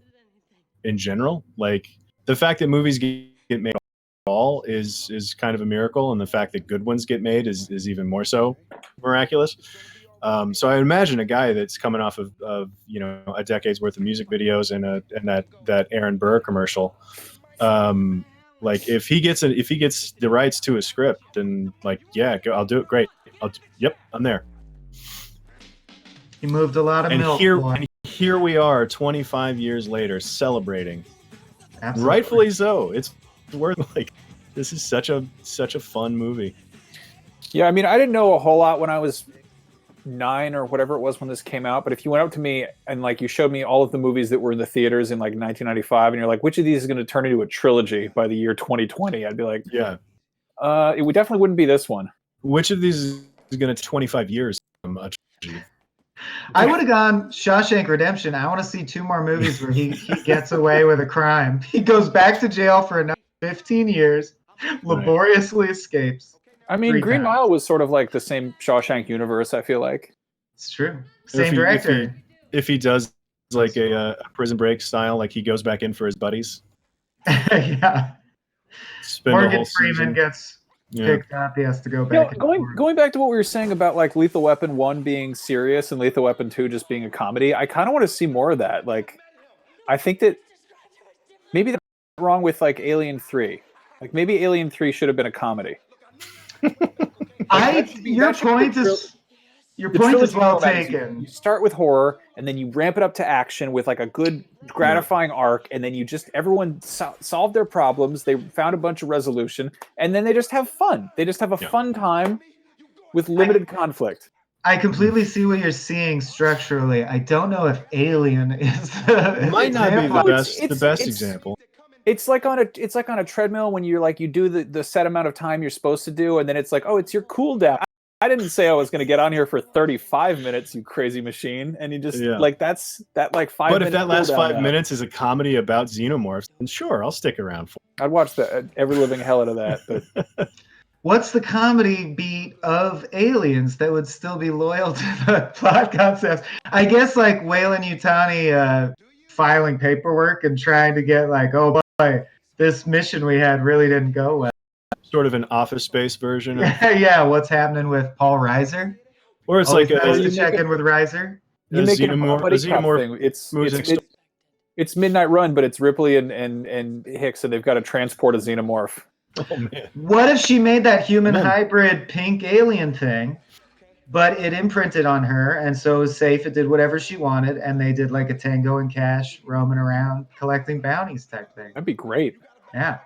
in general. Like the fact that movies get made all is kind of a miracle, and the fact that good ones get made is even more so miraculous. So I imagine a guy that's coming off of you know, a decade's worth of music videos and that Aaron Burr commercial, like if he gets the rights to a script, then like, yeah, I'll do it. Great. Yep, I'm there. He moved a lot of milk. And here we are 25 years later celebrating. Absolutely. Rightfully so. It's worth, like, this is such a fun movie. yeah, I mean, I didn't know a whole lot when I was 9 or whatever it was when this came out, but if you went up to me and like you showed me all of the movies that were in the theaters in like 1995 and you're like, which of these is going to turn into a trilogy by the year 2020, I'd be like, Yeah, it definitely wouldn't be this one. which of these is going to 25 years from a trilogy? I would have gone Shawshank Redemption. I want to see 2 more movies where he gets away with a crime. He goes back to jail for another 15 years, laboriously escapes. I mean, 3 Green times. Mile was sort of like the same Shawshank universe, I feel like. It's true. If Same director. If he does like a Prison Break style, like he goes back in for his buddies. Yeah. Spend the Morgan whole Freeman season. gets Yeah. picked up. He has to go You know, back. going back to what we were saying about like Lethal Weapon 1 being serious and Lethal Weapon 2 just being a comedy, I kind of want to see more of that. Like, I think that maybe that's wrong with like Alien 3. Like maybe Alien 3 should have been a comedy. Your point is well taken. You start with horror, and then you ramp it up to action with like a good, gratifying arc, and then you just everyone solved their problems. They found a bunch of resolution, and then they just have fun. They just have a fun time with limited conflict. I completely see what you're seeing structurally. I don't know if Alien is the Might not be example. the best example. It's like on a treadmill when you're like you do the set amount of time you're supposed to do, and then it's like, oh, it's your cool down. I didn't say I was going to get on here for 35 minutes, you crazy machine. And you just like that like 5 minutes. But if that last 5 minutes is a comedy about xenomorphs, then sure, I'll stick around for it. I'd watch every living hell out of that. But What's the comedy beat of Aliens that would still be loyal to the plot concepts? I guess like Wayland Yutani filing paperwork and trying to get like, oh boy, this mission we had really didn't go well. Sort of an Office Space version. Of, yeah, what's happening with Paul Reiser? or it's Always like nice a to check in with Reiser. you make it a xenomorph. buddy A cop xenomorph thing. It's Midnight Run, but it's Ripley and Hicks, and they've got to transport a xenomorph. Oh man. What if she made that human hybrid pink alien thing, but it imprinted on her, and so it was safe. It did whatever she wanted, and they did like a Tango and Cash roaming around collecting bounties type thing. That'd be great. Yeah.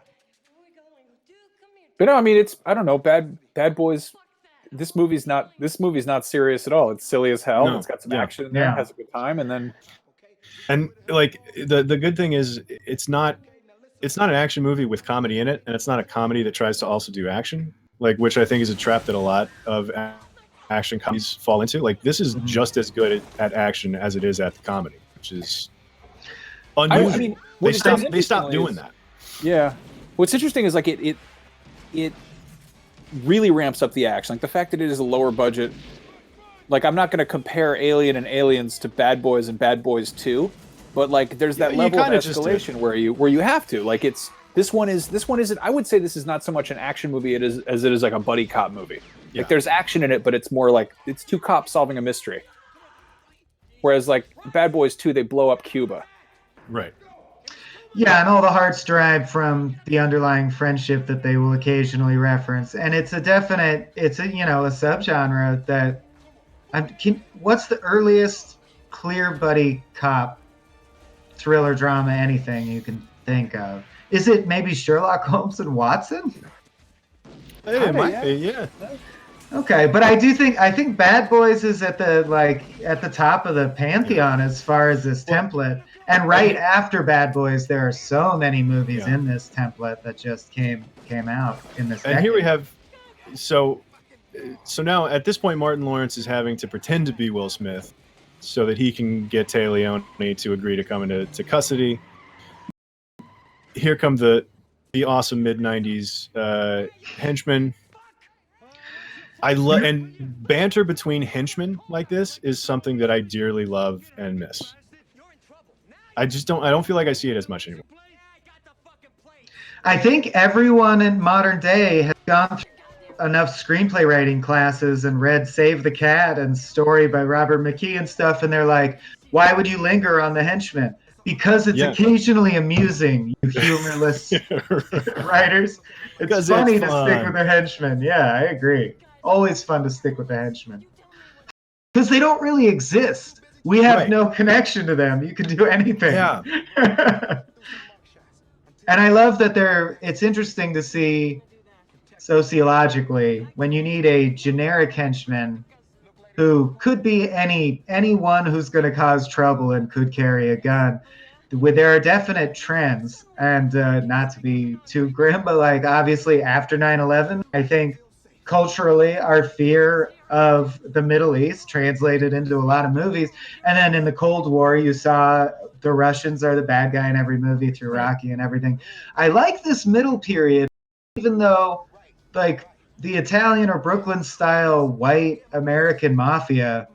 But no, I mean, I don't know, Bad Boys. This movie's not serious at all. It's silly as hell. No. It's got some action in there. Yeah. It has a good time, and then And like the good thing is it's not an action movie with comedy in it, and it's not a comedy that tries to also do action, like, which I think is a trap that a lot of action comedies fall into. Like, this is just as good at action as it is at the comedy, which is unusual. I mean, they what's stopped interesting doing is- that. Yeah. What's interesting is like it really ramps up the action. Like the fact that it is a lower budget. Like I'm not going to compare Alien and Aliens to Bad Boys and Bad Boys 2, but like there's that You level of kinda just did. escalation where you have to. Like it's This one isn't. I would say this is not so much an action movie as it is like a buddy cop movie. Yeah. Like there's action in it, but it's more like it's two cops solving a mystery. Whereas like Bad Boys 2, they blow up Cuba. Right. Yeah, and all the hearts derive from the underlying friendship that they will occasionally reference, and it's a subgenre that. What's the earliest clear buddy cop thriller drama anything you can think of? Is it maybe Sherlock Holmes and Watson? It might be, yeah. Okay, but I think Bad Boys is at the top of the pantheon as far as this template. And right after Bad Boys, there are so many movies in this template that just came out in this. And here we have, so now at this point, Martin Lawrence is having to pretend to be Will Smith so that he can get Tay Leone to agree to come into custody. Here come the awesome mid-90s henchmen. I love, and banter between henchmen like this is something that I dearly love and miss. I don't feel like I see it as much anymore. I think everyone in modern day has gone through enough screenplay writing classes and read Save the Cat and Story by Robert McKee and stuff, and they're like, why would you linger on the henchmen? Because it's occasionally amusing, you humorless writers. It's funny to stick with the henchmen. Yeah, I agree. Always fun to stick with the henchmen. Because they don't really exist. We have no connection to them. You can do anything. Yeah. And I love that it's interesting to see sociologically when you need a generic henchman who could be anyone who's going to cause trouble and could carry a gun. There are definite trends, and not to be too grim, but like obviously after 9/11, I think culturally our fear of the Middle East translated into a lot of movies. And then in the Cold War, you saw the Russians are the bad guy in every movie through Rocky and everything. I like this middle period, even though like the Italian or Brooklyn style white American mafia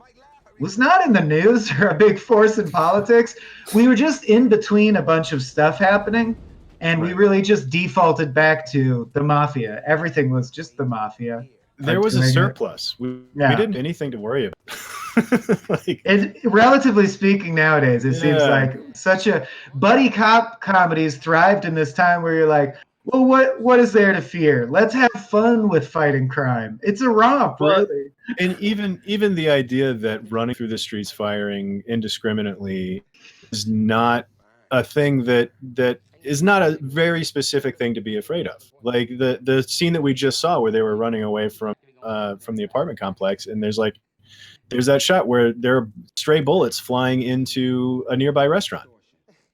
was not in the news or a big force in politics. We were just in between a bunch of stuff happening, and we really just defaulted back to the mafia. Everything was just the mafia. There was a surplus. We didn't have anything to worry about. Relatively speaking, nowadays, it seems like such a buddy cop comedies thrived in this time where you're like, well, what is there to fear? Let's have fun with fighting crime. It's a romp, really. And even the idea that running through the streets firing indiscriminately is not a thing that is not a very specific thing to be afraid of. Like the scene that we just saw where they were running away from the apartment complex, and there's that shot where there are stray bullets flying into a nearby restaurant,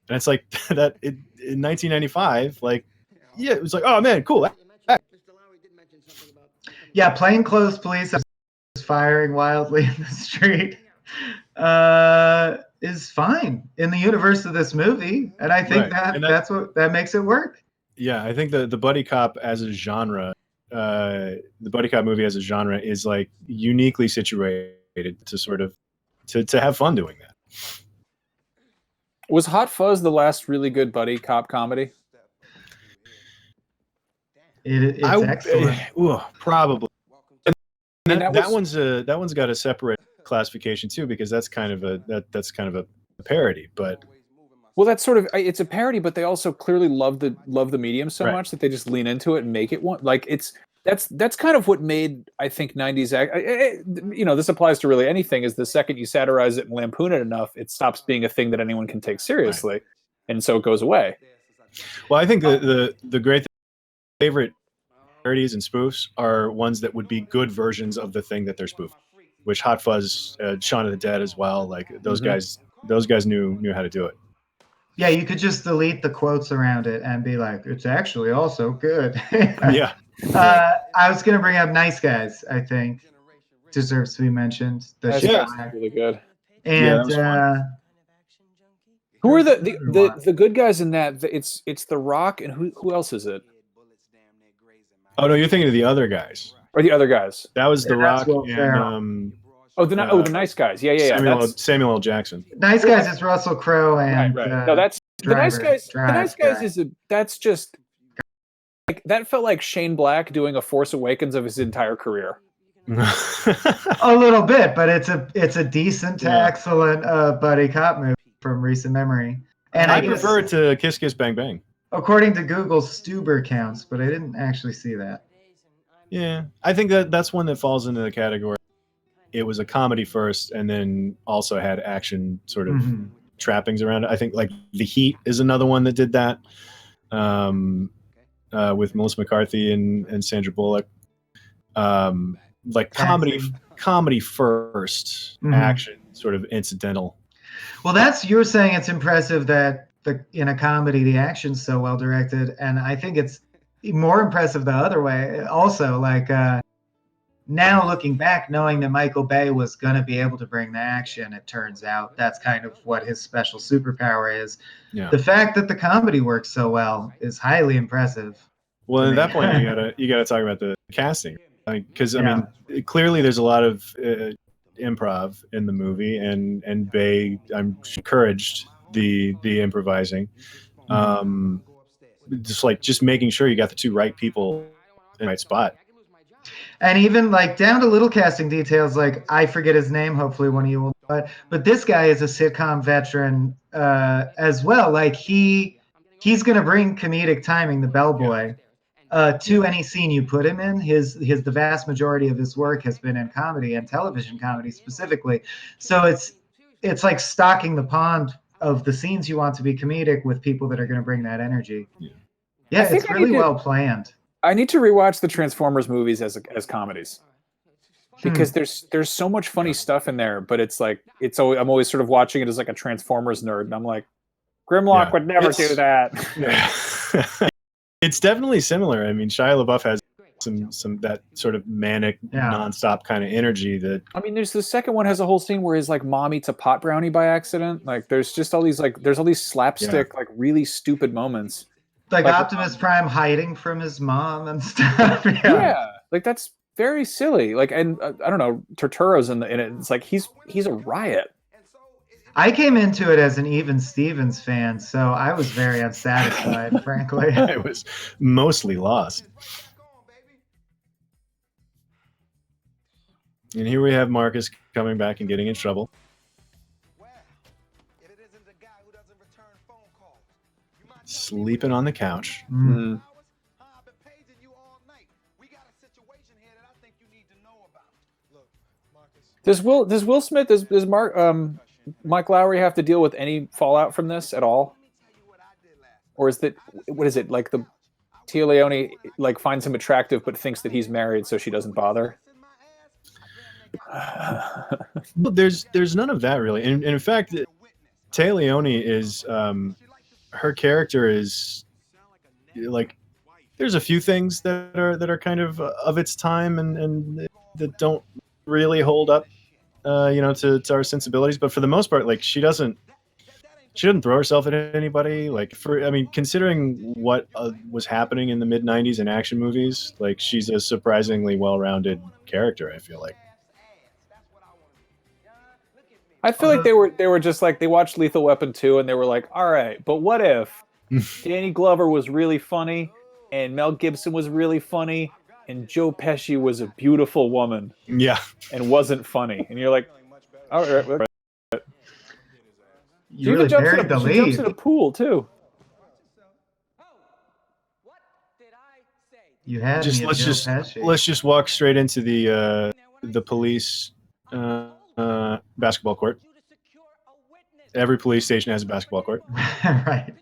and it's like that in 1995, like. Yeah, it was like, oh man, cool. Yeah, plainclothes police firing wildly in the street is fine in the universe of this movie, and I think that's what makes it work. Yeah, I think the buddy cop as a genre, the buddy cop movie as a genre is like uniquely situated to sort of to have fun doing that. Was Hot Fuzz the last really good buddy cop comedy? It's excellent. Probably. And that one's got a separate classification too, because that's kind of a parody. But well, that's sort of, it's a parody, but they also clearly love the medium so much that they just lean into it and make it one. Like that's kind of what made, I think, 90s this applies to really anything. Is the second you satirize it and lampoon it enough, it stops being a thing that anyone can take seriously, and so it goes away. Well, I think the great favorite parodies and spoofs are ones that would be good versions of the thing that they're spoofing, which Hot Fuzz, Shaun of the Dead as well. Like those guys knew how to do it. Yeah, you could just delete the quotes around it and be like, it's actually also good. Yeah. I was going to bring up Nice Guys, I think. Deserves to be mentioned. That's really good. And who are the good guys in that? It's The Rock, and who else is it? Oh no, you're thinking of the other guys. Or the other guys. That was The Rock and the Nice Guys. Yeah. Samuel L. Jackson. Nice Guys is Russell Crowe and right. No, that's Driver, the Nice Guys. The Nice Guys is that's just that felt like Shane Black doing a Force Awakens of his entire career. A little bit, but it's a decent to excellent buddy cop movie from recent memory. And I prefer it to Kiss Kiss Bang Bang. According to Google, Stuber counts, but I didn't actually see that. Yeah, I think that's one that falls into the category. It was a comedy first, and then also had action sort of trappings around it. I think like The Heat is another one that did that, with Melissa McCarthy and Sandra Bullock. Like comedy first, action sort of incidental. Well, you were saying it's impressive that in a comedy the action's so well directed, and I think it's more impressive the other way. Also, like now looking back, knowing that Michael Bay was going to be able to bring the action, it turns out that's kind of what his special superpower is. Yeah. The fact that the comedy works so well is highly impressive. Well, at that point, you gotta talk about the casting, because I mean, clearly there's a lot of improv in the movie, and Bay, I'm encouraged the improvising, just making sure you got the two right people in the right spot. And even like down to little casting details, like I forget his name, hopefully one of you will know it, but this guy is a sitcom veteran as well. Like he's gonna bring comedic timing, the bellboy, to any scene you put him in. The vast majority of his work has been in comedy and television comedy specifically. So it's like stocking the pond of the scenes you want to be comedic with people that are going to bring that energy. Yeah, it's really well planned. I need to rewatch the Transformers movies as comedies, because there's so much funny stuff in there, but it's like I'm always sort of watching it as like a Transformers nerd, and I'm like, Grimlock would never do that. Yeah. It's definitely similar. I mean, Shia LaBeouf has some that sort of manic, nonstop kind of energy. That I mean, there's the second one has a whole scene where his like mom eats a pot brownie by accident. Like there's just all these slapstick like really stupid moments. Like Optimus Prime hiding from his mom and stuff. Yeah, like that's very silly. Like, and I don't know, Turturro's in it. It's like he's a riot. I came into it as an Even Stevens fan, so I was very unsatisfied, frankly. I was mostly lost. And here we have Marcus coming back and getting in trouble. Sleeping on the couch. Mm-hmm. Does Will Smith, does Mike Lowry have to deal with any fallout from this at all? Or is that, what is it, like the Tia Leone like finds him attractive but thinks that he's married, so she doesn't bother? There's none of that really. And in fact, Tia Leone is her character is like, there's a few things that are kind of its time and that don't really hold up to our sensibilities, but for the most part, like she doesn't throw herself at anybody. Like considering what was happening in the mid 90s in action movies, like she's a surprisingly well-rounded character, I feel like. I feel like they were just like, they watched Lethal Weapon 2 and they were like, all right, but what if Danny Glover was really funny and Mel Gibson was really funny and Joe Pesci was a beautiful woman, and wasn't funny, and you're like, all right. You really buried the lead. She jumps in a pool too. You had let's just walk straight into the police basketball court. Every police station has a basketball court, right?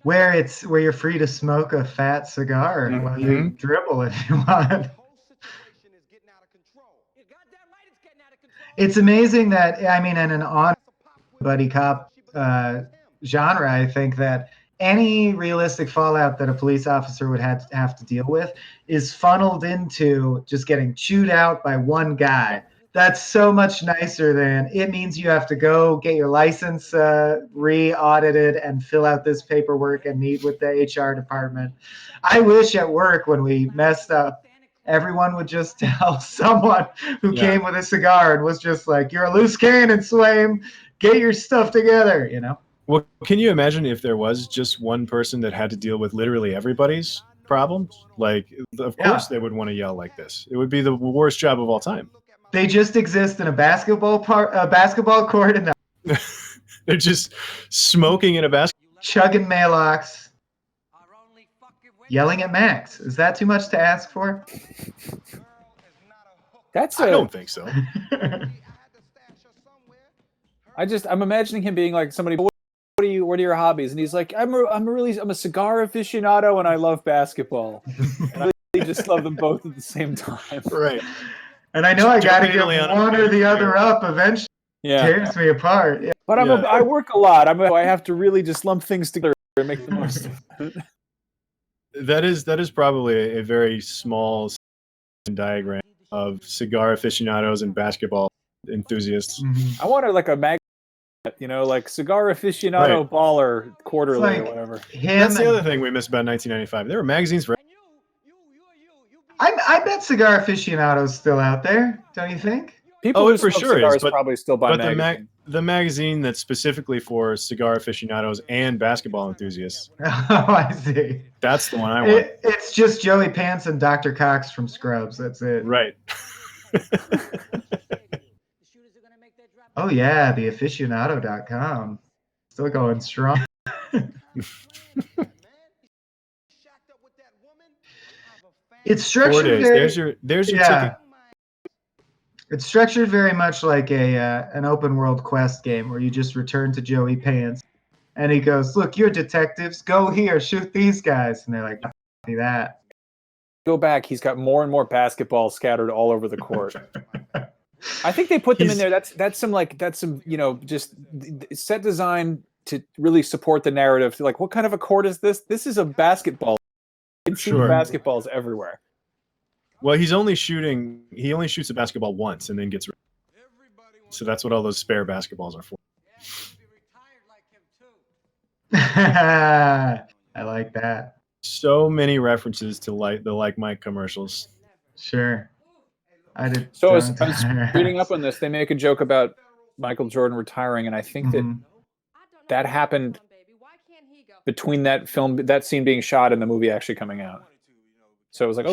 Where you're free to smoke a fat cigar while you dribble if you want. It's amazing that, I mean, in an on buddy cop genre, I think that any realistic fallout that a police officer would have to deal with is funneled into just getting chewed out by one guy. That's so much nicer than it means you have to go get your license re-audited and fill out this paperwork and meet with the HR department. I wish at work when we messed up, everyone would just tell someone who came with a cigar and was just like, "You're a loose cannon, Swaim. Get your stuff together," Well, can you imagine if there was just one person that had to deal with literally everybody's problems, like of course they would want to yell like this. It would be the worst job of all time. They just exist in a basketball court and They're just smoking in a basket. chugging Malox, yelling at Max. Is that too much to ask for? I don't think so. I'm imagining him being like somebody. What are your hobbies? And he's like, I'm a cigar aficionado and I love basketball. And I really just love them both at the same time. Right. And I know I got to give one or the other up eventually. Yeah. Tears me apart. Yeah. But I work a lot. I have to really just lump things together and make the most of it. That is probably a very small diagram of cigar aficionados and basketball enthusiasts. Mm-hmm. I wanted like a mag, like cigar aficionado baller quarterly or whatever. That's the other thing we missed about 1995. There were magazines for. I bet cigar aficionados still out there. Don't you think? People who for smoke sure cigars is, probably still buy but magazines. the magazine that's specifically for cigar aficionados and basketball enthusiasts. Oh, I see. That's the one I want. It's just Joey Pants and Dr. Cox from Scrubs. That's it. Right. Oh, yeah. The aficionado.com. Still going strong. It's structured 4 days. very, There's your ticket. It's structured very much like an open world quest game where you just return to Joey Pants and he goes, "Look, you're detectives. Go here, shoot these guys." And they're like, "Copy that." Go back. He's got more and more basketballs scattered all over the court. I think they put them in there. That's some just set design to really support the narrative. Like, what kind of a court is this? This is a basketball. You can see basketballs everywhere. Well, he only shoots a basketball once and then gets rid. So that's what all those spare basketballs are for. I like that. So many references to the Like Mike commercials. Sure. I did. So I was reading up on this. They make a joke about Michael Jordan retiring, and I think that happened between that scene being shot and the movie actually coming out. So it was like,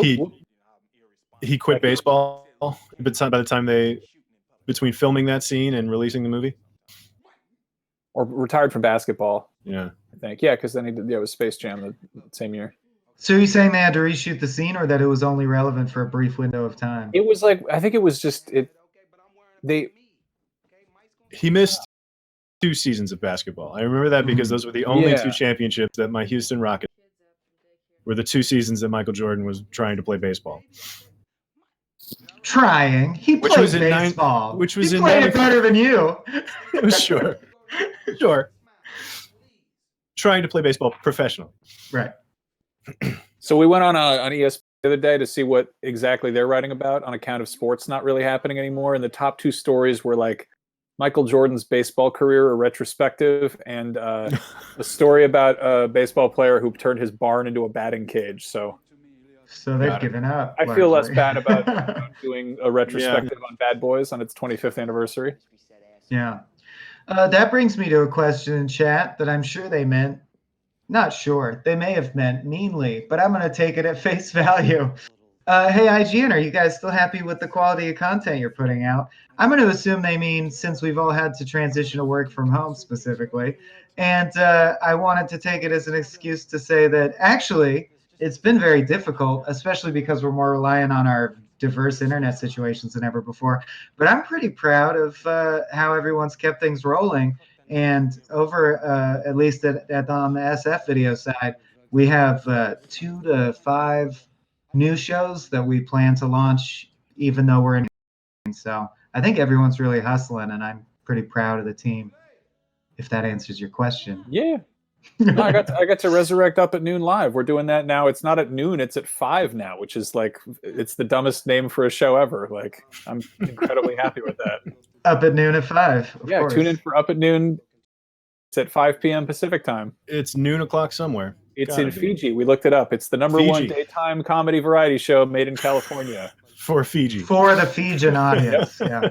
he quit baseball by the time between filming that scene and releasing the movie, or retired from basketball. Yeah, I think because then it was Space Jam the same year. So you're saying they had to reshoot the scene, or that it was only relevant for a brief window of time? It was like, I think it was just he missed 2 seasons of basketball. I remember that because those were the only 2 championships that my Houston Rockets were the 2 seasons that Michael Jordan was trying to play baseball. Trying. He played baseball. Which was he in played it better than you. Sure. Trying to play baseball professionally. Right. So we went on ESPN the other day to see what exactly they're writing about on account of sports not really happening anymore. And the top 2 stories were like Michael Jordan's baseball career, a retrospective, and a story about a baseball player who turned his barn into a batting cage. So they've given up. I feel less bad about doing a retrospective on Bad Boys on its 25th anniversary. Yeah. That brings me to a question in chat that I'm sure they meant. Not sure. They may have meant meanly, but I'm going to take it at face value. Hey, IGN, are you guys still happy with the quality of content you're putting out? I'm going to assume they mean since we've all had to transition to work from home specifically. And I wanted to take it as an excuse to say that actually it's been very difficult, especially because we're more reliant on our diverse internet situations than ever before. But I'm pretty proud of how everyone's kept things rolling. And over, at least on the SF video side, we have 2 to 5 new shows that we plan to launch, even though we're in. So I think everyone's really hustling, and I'm pretty proud of the team. If that answers your question. Yeah. No, I got to resurrect Up at Noon live. We're doing that now. It's not at noon; it's at 5 now, which is like it's the dumbest name for a show ever. Like I'm incredibly happy with that. Up at Noon at 5. Of course. Tune in for Up at Noon. It's at 5 p.m. Pacific time. It's noon o'clock somewhere. It's in Fiji. We looked it up. It's the number 1 daytime comedy variety show made in California. For Fiji. For the Fijian audience. Yeah.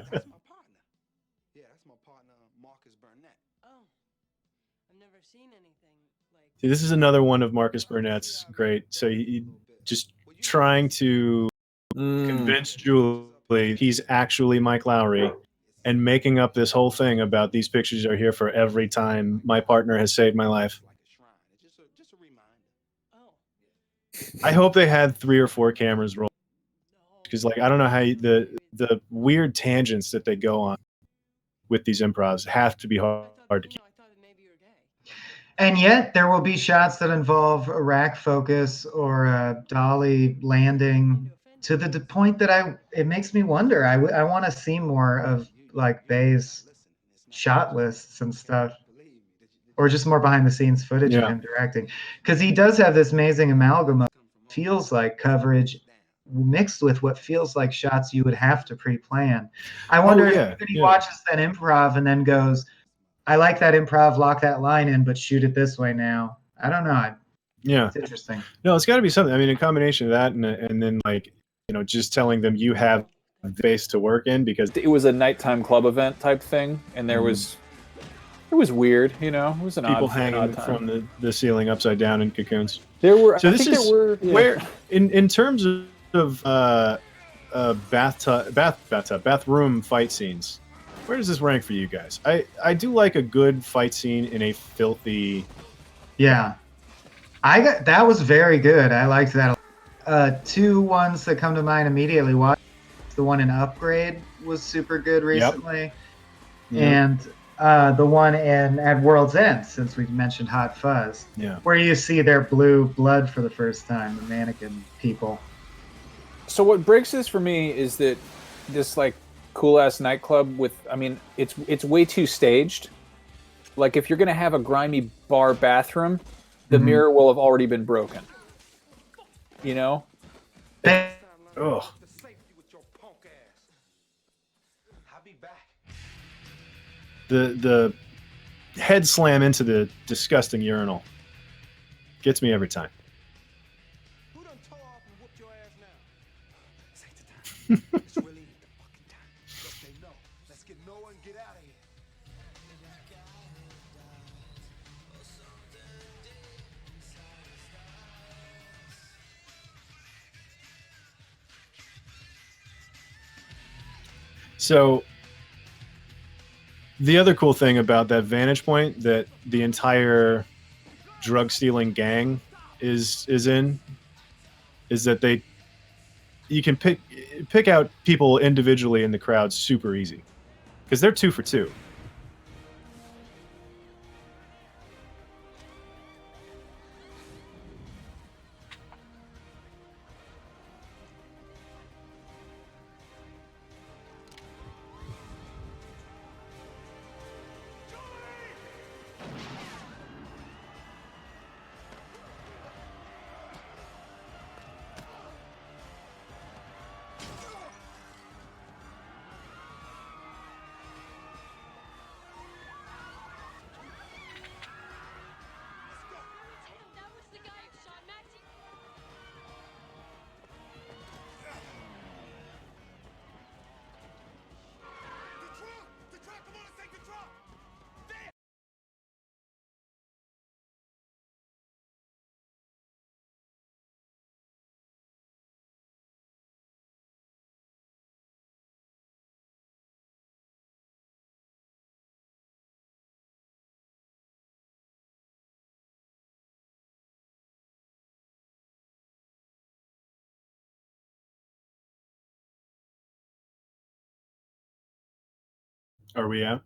See, this is another one of Marcus Burnett's great. So he just trying to convince Julie he's actually Mike Lowry and making up this whole thing about these pictures are here for every time my partner has saved my life. I hope they had 3 or 4 cameras rolling because, like, I don't know how the weird tangents that they go on with these improvs have to be hard to keep. And yet, there will be shots that involve a rack focus or a dolly landing to the point that it makes me wonder. I want to see more of like Bay's shot lists and stuff, or just more behind the scenes footage of him directing, because he does have this amazing amalgam of feels like coverage mixed with what feels like shots you would have to pre-plan. I wonder if he watches that improv and then goes, I like that improv, lock that line in, but shoot it this way now. I don't know. Yeah. It's interesting. No, it's got to be something. I mean, a combination of that and then, like, just telling them you have space to work in because it was a nighttime club event type thing, and there was it was weird, it was an people odd hanging time. from the ceiling upside down in cocoons. There were. So I this think is there were, where in terms of bathroom fight scenes. Where does this rank for you guys? I do like a good fight scene in a filthy. Yeah, that was very good. I liked that. 2 ones that come to mind immediately. The one in Upgrade was super good recently, and the one at World's End, since we mentioned Hot Fuzz, where you see their blue blood for the first time, the mannequin people. So what breaks this for me is that this like cool ass nightclub with, I mean, it's way too staged. Like if you're gonna have a grimy bar bathroom, the mirror will have already been broken. Oh. The head slam into the disgusting urinal gets me every time. Who done tore off and whooped your ass now? Take the time. It's really the fucking time. Look, they know. Let's get Noah and get out of here. So the other cool thing about that vantage point that the entire drug stealing gang is in is that you can pick out people individually in the crowd super easy because they're 2 for 2. Are we out?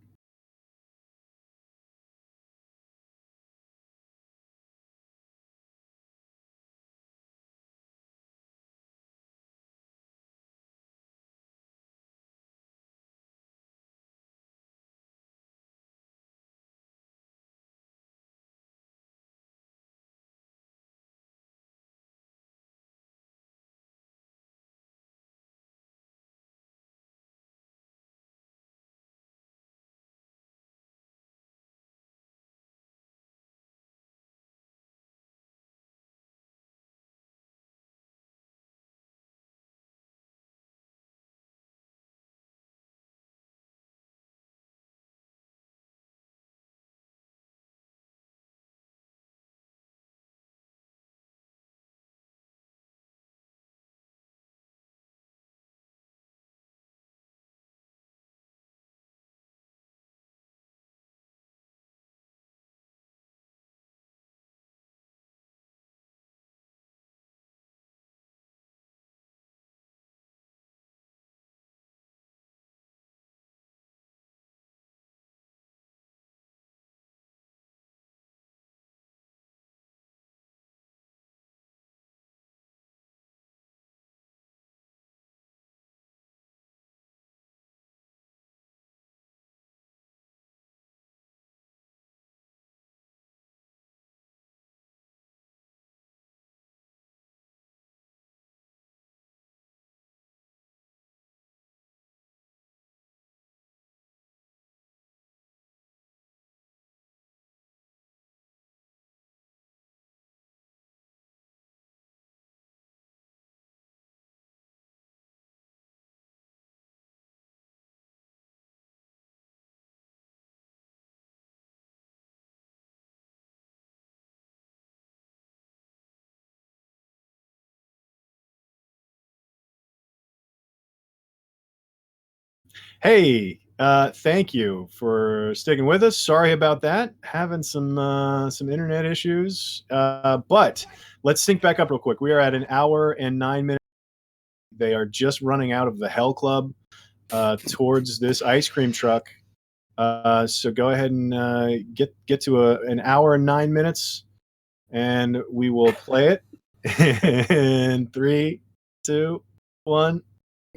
Hey, thank you for sticking with us. Sorry about that. Having some internet issues. But let's sync back up real quick. We are at an hour and 9 minutes. They are just running out of the Hell Club towards this ice cream truck. So go ahead and get to an hour and 9 minutes, and we will play it. In 3, 2, 1,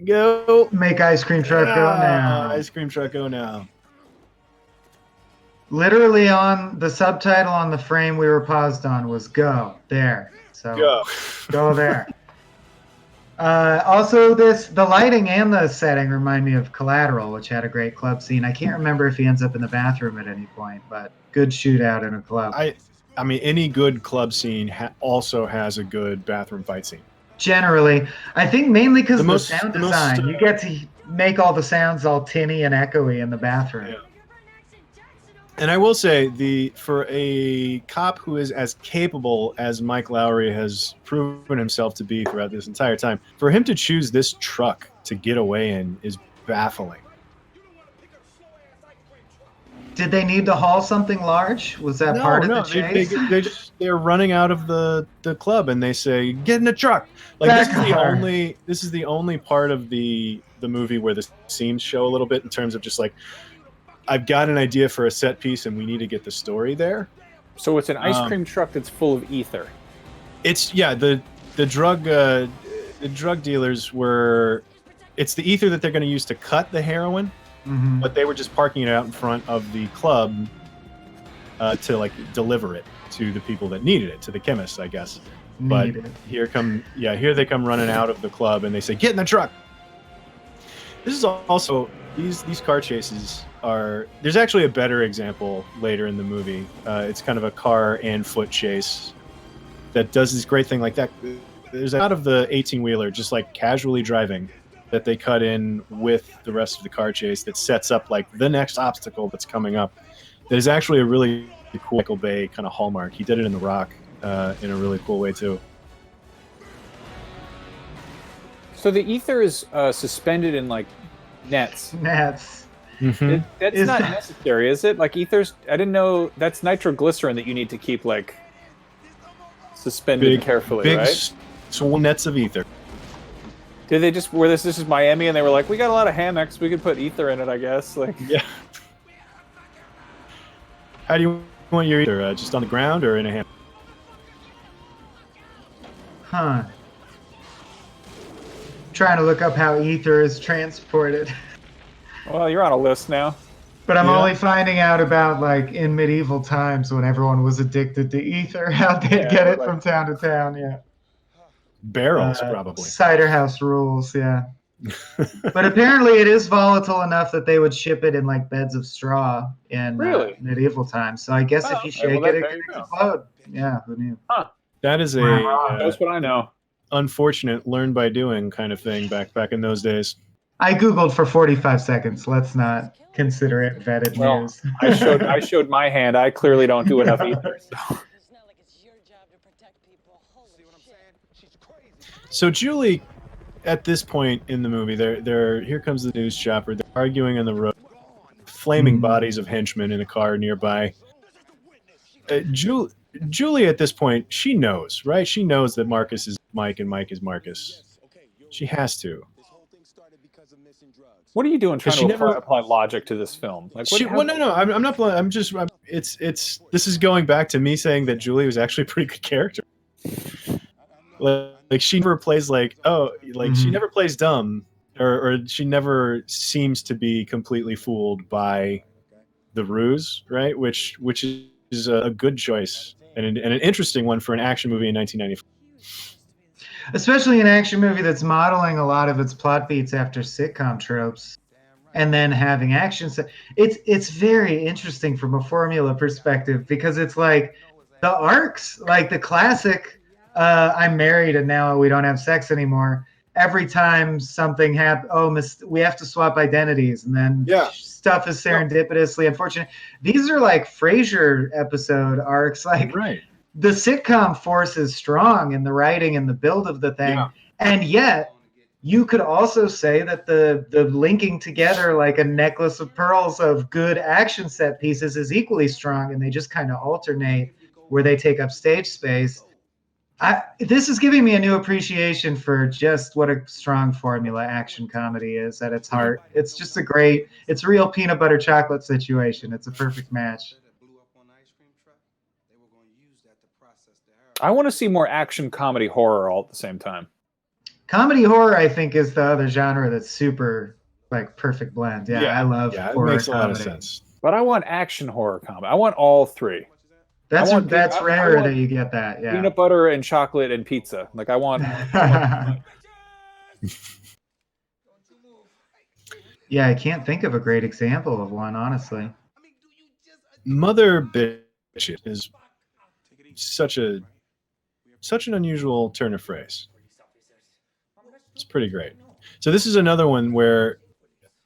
go. Make ice cream truck go now. Ice cream truck go now. Literally on the subtitle on the frame we were paused on was go there. So go there. Also, the lighting and the setting remind me of Collateral, which had a great club scene. I can't remember if he ends up in the bathroom at any point, but good shootout in a club. I mean, any good club scene also has a good bathroom fight scene. Generally, I think mainly because of the sound design. You get to make all the sounds all tinny and echoey in the bathroom. Yeah. And I will say, for a cop who is as capable as Mike Lowry has proven himself to be throughout this entire time, for him to choose this truck to get away in is baffling. Did they need to haul something large? Was that part of the chase? They're running out of the club, and they say, "Get in the truck!" Like this is the only part of the movie where the scenes show a little bit in terms of just like, I've got an idea for a set piece, and we need to get the story there. So it's an ice cream truck that's full of ether. It's the drug dealers were. It's the ether that they're going to use to cut the heroin. Mm-hmm. But they were just parking it out in front of the club to like deliver it to the people that needed it, to the chemists, I guess. But here they come running out of the club, and they say, "Get in the truck." This is also these car chases are. There's actually a better example later in the movie. It's kind of a car and foot chase that does this great thing like that. There's out of the 18-wheeler just like casually driving that they cut in with the rest of the car chase that sets up like the next obstacle that's coming up. There's actually a really cool Michael Bay kind of hallmark. He did it in The Rock in a really cool way too. So the ether is suspended in like nets. Mm-hmm. That's not necessary, is it? Like ether's, I didn't know that's nitroglycerin that you need to keep like suspended carefully, right? Swollen nets of ether. Did they just this is Miami and they were like, we got a lot of hammocks, we could put ether in it, I guess. Like, yeah. How do you want your ether? Just on the ground or in a hammock? Huh. Trying to look up how ether is transported. Well, you're on a list now. But I'm only finding out about like in medieval times when everyone was addicted to ether, how they'd get it from town to town. Yeah. Barrels, probably. Cider house rules, yeah. But apparently it is volatile enough that they would ship it in like beds of straw in medieval times. So I guess if you shake it can explode. Yeah, who knew? Huh. That is that's what I know. Unfortunate learn by doing kind of thing back in those days. I Googled for 45 seconds. Let's not consider it vetted news. I showed my hand. I clearly don't do enough either. So Julie, at this point in the movie, here comes the news chopper. They're arguing on the road, flaming bodies of henchmen in a car nearby. Julie, at this point, she knows, right? She knows that Marcus is Mike and Mike is Marcus. She has to. What are you doing trying to apply logic to this film? Like, no. I'm not. I'm just. It's. This is going back to me saying that Julie was actually a pretty good character. Like she never plays she never plays dumb, or she never seems to be completely fooled by the ruse, right? Which is a good choice and an interesting one for an action movie in 1994. Especially an action movie that's modeling a lot of its plot beats after sitcom tropes, and then having action. It's very interesting from a formula perspective because it's like the arcs, like the classic. I'm married and now we don't have sex anymore. Every time something happens, we have to swap identities, and then stuff is serendipitously unfortunate. These are like Frasier episode arcs. Like the sitcom force is strong in the writing and the build of the thing, and yet you could also say that the linking together like a necklace of pearls of good action set pieces is equally strong, and they just kind of alternate where they take up stage space. This is giving me a new appreciation for just what a strong formula action comedy is at its heart. It's just it's a real peanut butter chocolate situation. It's a perfect match. I want to see more action, comedy, horror all at the same time. Comedy horror, I think, is the other genre that's super like perfect blend. Yeah, I love it horror makes a lot of comedy. sense. But I want action, horror, comedy. I want all three. That's I rare want that you get that. Yeah. peanut butter and chocolate and pizza. Like I want Yeah, I can't think of a great example of one, honestly. Mother bitch is such an unusual turn of phrase. It's pretty great. So this is another one where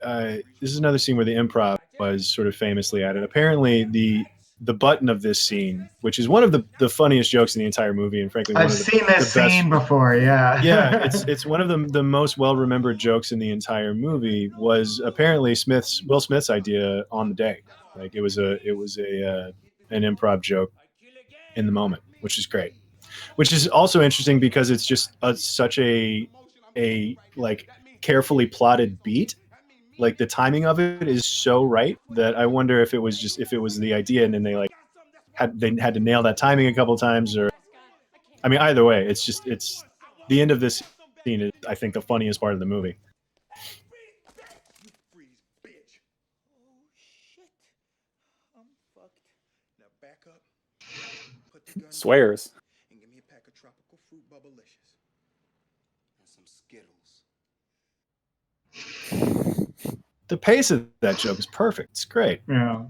this is another scene where the improv was sort of famously added. Apparently, the button of this scene, which is one of the funniest jokes in the entire movie, and frankly, I've seen this scene before. Yeah. Yeah, it's one of the most well remembered jokes in the entire movie. Was apparently Will Smith's idea on the day. Like it was an improv joke in the moment, which is great. Which is also interesting because it's just such a like carefully plotted beat. Like the timing of it is so right that I wonder if it was the idea and then they had to nail that timing a couple times, or I mean either way, it's the end of this scene is I think the funniest part of the movie. swears. The pace of that joke is perfect. It's great. Yeah.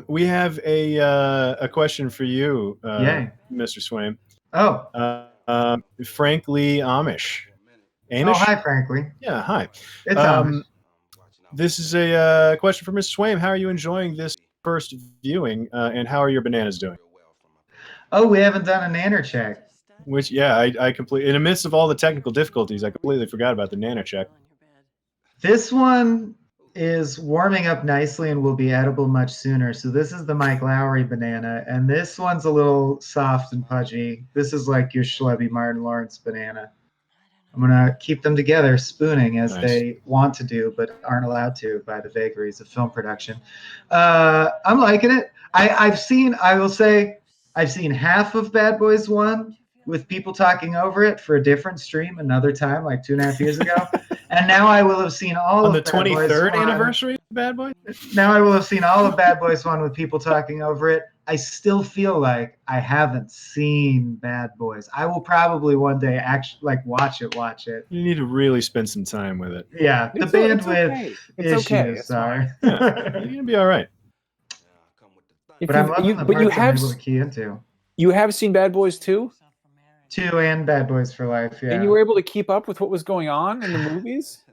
We have a question for you, Mr. Swaim. Oh. Frank Lee Amish. Oh, hi, Frank Lee. Yeah, hi. It's Amish. This is a question for Mr. Swaim. How are you enjoying this first viewing, and how are your bananas doing? Oh, we haven't done a nanner check. Which, yeah, I completely, in the midst of all the technical difficulties, I completely forgot about the nanner check. This one is warming up nicely and will be edible much sooner. So this is the Mike Lowry banana, and this one's a little soft and pudgy. This is like your schlubby Martin Lawrence banana. I'm gonna keep them together, spooning as they want to do, but aren't allowed to by the vagaries of film production. I'm liking it. I've seen half of Bad Boys 1 with people talking over it for a different stream another time, like 2.5 years ago. And now I will have seen all on of the Bad 23rd Boys anniversary of Bad Boys. Now I will have seen all of Bad Boys 1 with people talking over it. I still feel like I haven't seen Bad Boys. I will probably one day actually watch it. You need to really spend some time with it. Yeah, the bandwidth issues are. Yeah, you're gonna be all right. But I'm loving the parts I'm able to key into. You have seen Bad Boys 2? 2 and Bad Boys for Life, yeah. And you were able to keep up with what was going on in the movies?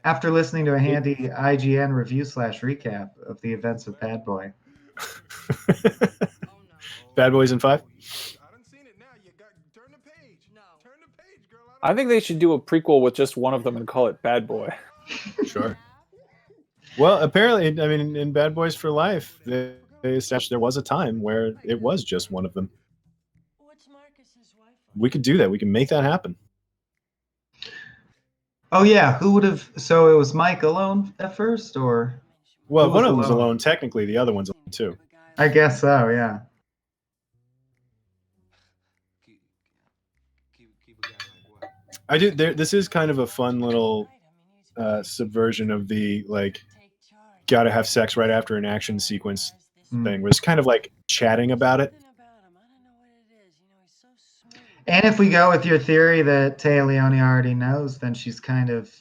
After listening to a handy IGN review / recap of the events of Bad Boy. Bad Boys in 5? I think they should do a prequel with just one of them and call it Bad Boy. Sure. Well, apparently, I mean, in Bad Boys for Life, they established there was a time where it was just one of them. We could do that. We can make that happen. Oh yeah, who would have? So it was Mike alone at first, or? Well, one of them's alone. Technically, the other one's alone too. I guess so. Yeah. I do. This is kind of a fun little subversion of the gotta have sex right after an action sequence thing. Where it's kind of like chatting about it. And if we go with your theory that Téa Leoni already knows, then she's kind of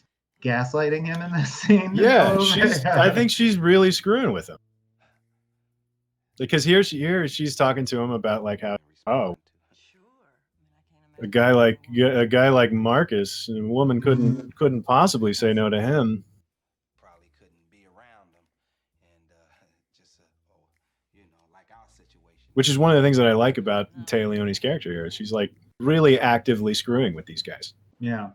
gaslighting him in this scene. Yeah, I think she's really screwing with him. Because here she's talking to him about how a guy like Marcus, a woman couldn't possibly say no to him. Which is one of the things that I like about Taya Leone's character here. She's like really actively screwing with these guys. Yeah.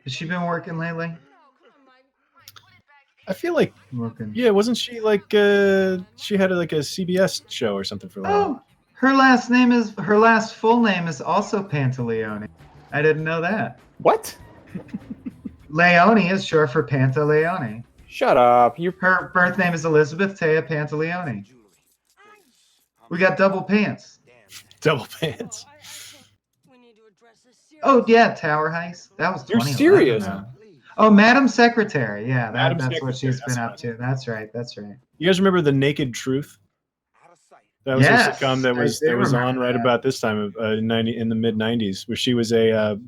Has she been working lately? I feel like, Working. yeah, wasn't she like she had like a CBS show or something for a while? Oh, her last full name is also Pantaleone. I didn't know that. What? Leone is short for Pantaleone. Shut up. Her birth name is Elizabeth Taya Pantaleone. We got double pants. Double pants. Oh yeah, Tower Heist. That was 2011. You're serious? Though. Oh, Madam Secretary. Yeah, Madam that's what Secretary, she's been that's up to. That's right. That's right. You guys remember The Naked Truth? That was Yes, a sitcom that I was do on remember right that. about this time in the mid '90s, where she was a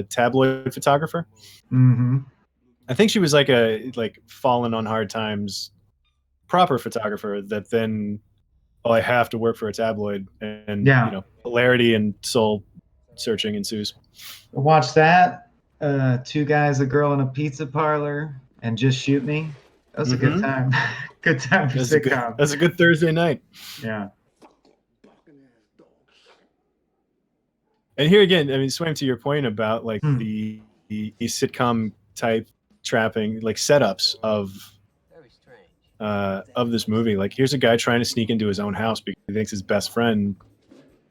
tabloid photographer. Mm-hmm. I think she was like a fallen on hard times proper photographer that then I have to work for a tabloid, and Yeah. hilarity and soul searching ensues. Watch that. Two guys, a girl in a pizza parlor, and Just Shoot Me. That was a good time. Good time for sitcom. That's a good Thursday night. Yeah. And here again, I mean, Swam, to your point about like the sitcom type trapping, like setups of this movie. Like, here's a guy trying to sneak into his own house because he thinks his best friend,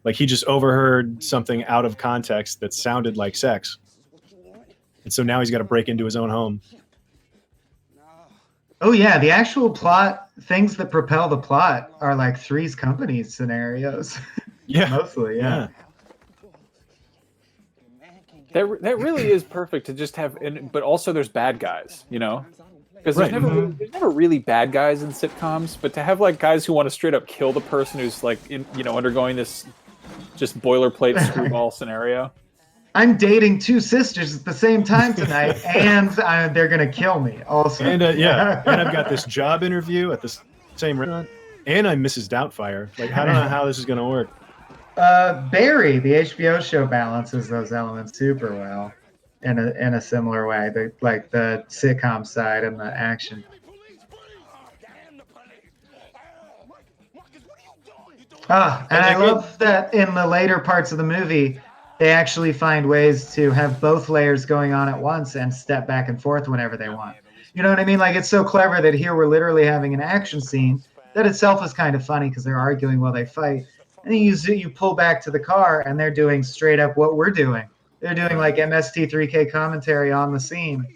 like, he just overheard something out of context that sounded like sex, and so now he's got to break into his own home. Oh yeah, the actual plot, things that propel the plot, are like Three's Company scenarios. Yeah, mostly. Yeah. That really is perfect to just have, but also there's bad guys, because there's never really bad guys in sitcoms, but to have like guys who want to straight up kill the person who's like undergoing this just boilerplate screwball scenario. I'm dating two sisters at the same time tonight, and they're gonna kill me also. And and I've got this job interview at the same restaurant, and I'm Mrs. Doubtfire. Like, I don't know how this is gonna work. Barry, the HBO show, balances those elements super well in a similar way. Like the sitcom side and the action. And I love that in the later parts of the movie, they actually find ways to have both layers going on at once and step back and forth whenever they want. You know what I mean? Like, it's so clever that here we're literally having an action scene that itself is kind of funny because they're arguing while they fight. And then you pull back to the car and they're doing straight up what we're doing. They're doing like MST3K commentary on the scene.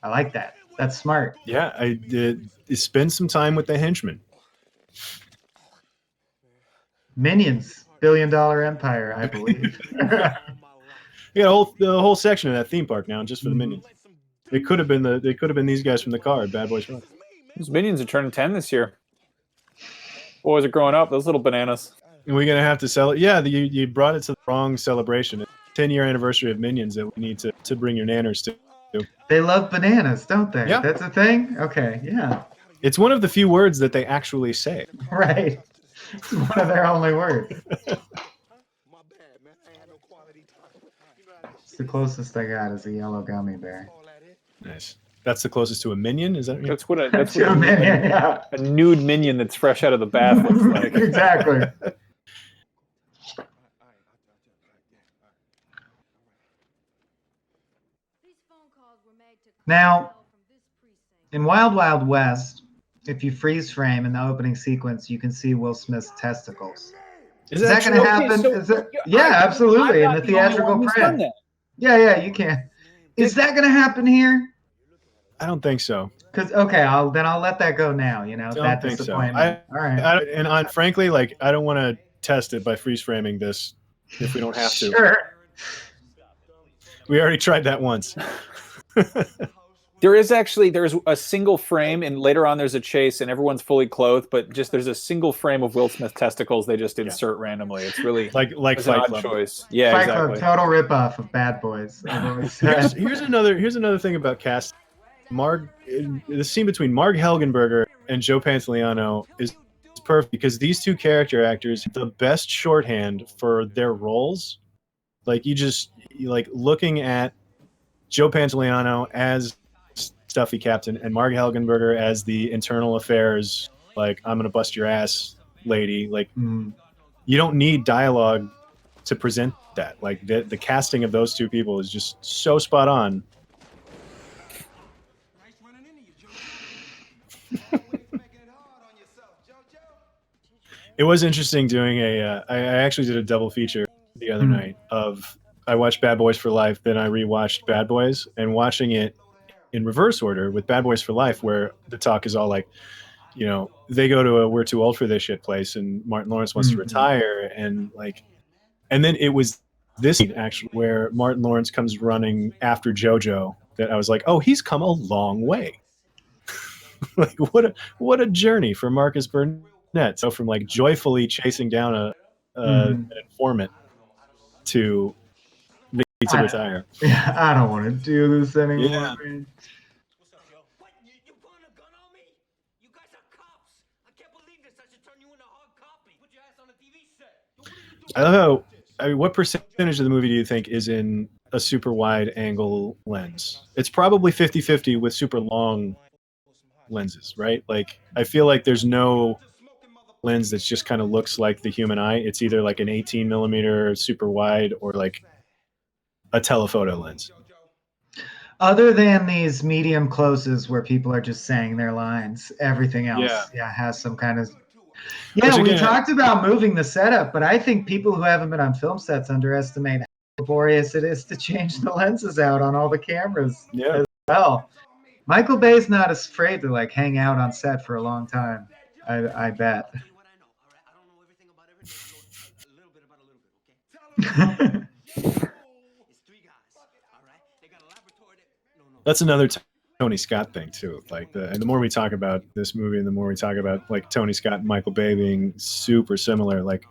I like that. That's smart. Yeah, I did spend some time with the henchmen. Minions, $1 billion empire, I believe. You got the whole section of that theme park now just for the Minions. They could have been these guys from the car at Bad Boys Run. Those Minions are turning 10 this year. Boys are growing up. Those little bananas. And we're gonna have to sell it. Yeah, you brought it to the wrong celebration. It's 10-year anniversary of Minions that we need to bring your nanners to. They love bananas, don't they? Yeah. That's a thing? Okay, yeah. It's one of the few words that they actually say. Right. It's one of their only words. It's the closest I got is a yellow gummy bear. Nice. That's the closest to a minion? Is that right? That's what a minion, yeah. A nude minion that's fresh out of the bath looks like. Exactly. Now, in Wild Wild West, if you freeze frame in the opening sequence, you can see Will Smith's testicles. Is that going to happen? Yeah, absolutely. In the theatrical print. Yeah, you can. Is that going to happen here? I don't think so. Because I'll let that go now. That think so. disappointment. All right. Frankly, like, I don't want to test it by freeze framing this if we don't have to. Sure. We already tried that once. There's a single frame, and later on there's a chase, and everyone's fully clothed, but just there's a single frame of Will Smith testicles they just insert randomly. It's really like it's an Fight odd Club. Choice. Yeah, Fight exactly. Club, total ripoff of Bad Boys. Here's another thing about cast. The scene between Marg Helgenberger and Joe Pantoliano is perfect because these two character actors have the best shorthand for their roles. Like, looking at Joe Pantoliano as Stuffy Captain, and Marg Helgenberger as the internal affairs, like, I'm gonna bust your ass lady. Like, you don't need dialogue to present that. Like, the casting of those two people is just so spot on. It was interesting doing I actually did a double feature the other night of, I watched Bad Boys for Life, then I rewatched Bad Boys, and watching it in reverse order with Bad Boys for Life, where the talk is all like, you know, they go to a we're too old for this shit place, and Martin Lawrence wants to retire, and like, and then it was this scene actually where Martin Lawrence comes running after JoJo, that I was like, oh, he's come a long way. Like, what a journey for Marcus Burnett. So from like joyfully chasing down an informant to retire. Yeah, I don't want to do this anymore. Yeah. Man. What's up, Joe? What? You pulling a gun on me? You guys are cops. I can't believe this. I should turn you in a hard copy. Put your ass on a TV set. I love how. I mean, what percentage of the movie do you think is in a super wide angle lens? It's probably 50-50 with super long lenses, right? Like, I feel like there's no lens that just kind of looks like the human eye. It's either like an 18 millimeter super wide or like a telephoto lens. Other than these medium closes where people are just saying their lines, everything else has some kind of... Yeah, we talked about moving the setup, but I think people who haven't been on film sets underestimate how laborious it is to change the lenses out on all the cameras as well. Michael Bay's not afraid to like hang out on set for a long time. I bet. That's another Tony Scott thing too. Like, and the more we talk about this movie, and the more we talk about like Tony Scott and Michael Bay being super similar, like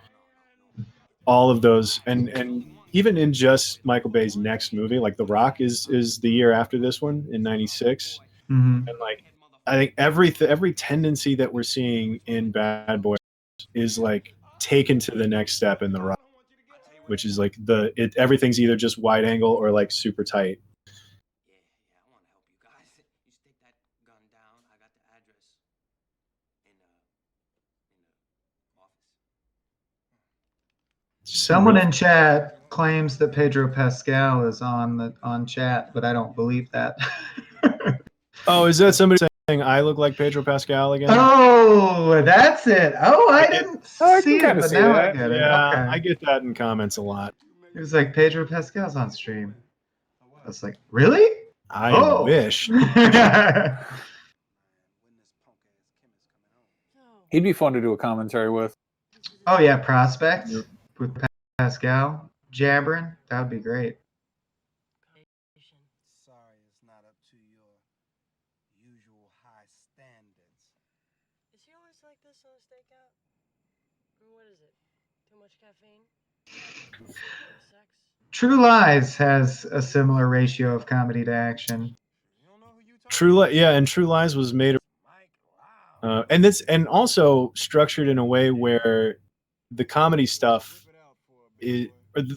all of those, and even in just Michael Bay's next movie, like The Rock is the year after this one in '96, and like I think every tendency that we're seeing in Bad Boys is like taken to the next step in The Rock, which is like everything's either just wide angle or like super tight. Someone in chat claims that Pedro Pascal is on chat, but I don't believe that. Oh, is that somebody saying I look like Pedro Pascal again? Oh, that's it. Oh, I didn't see it, but now I get it. Yeah, okay. I get that in comments a lot. It was like Pedro Pascal's on stream. I was like, really? I wish. He'd be fun to do a commentary with. Oh yeah, Prospect with Pascal jabbering. That would be great. Sorry, it's not up to your usual high standards. Is he always like this on a stakeout? What is it? Too much caffeine? Sex? True Lies has a similar ratio of comedy to action. And True Lies was made and also structured in a way where the comedy stuff is,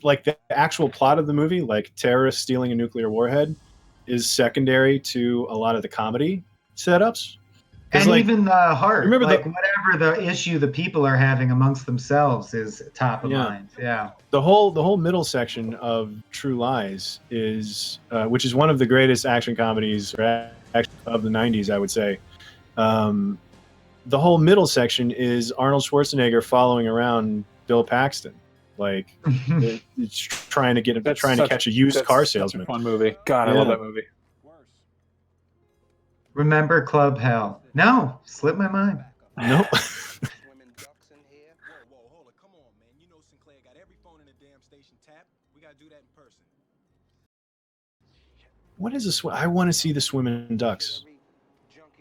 like, the actual plot of the movie, like terrorists stealing a nuclear warhead, is secondary to a lot of the comedy setups. And like, even the heart, remember like whatever the issue the people are having amongst themselves is top of mind. Yeah. The whole middle section of True Lies is, which is one of the greatest action comedies of the '90s, I would say. The whole middle section is Arnold Schwarzenegger following around Bill Paxton, like it's trying to catch a used car salesman. Fun movie. God, I love that movie. Remember Club Hell? No, slipped my mind. Nope. What is this? I want to see the swimming ducks.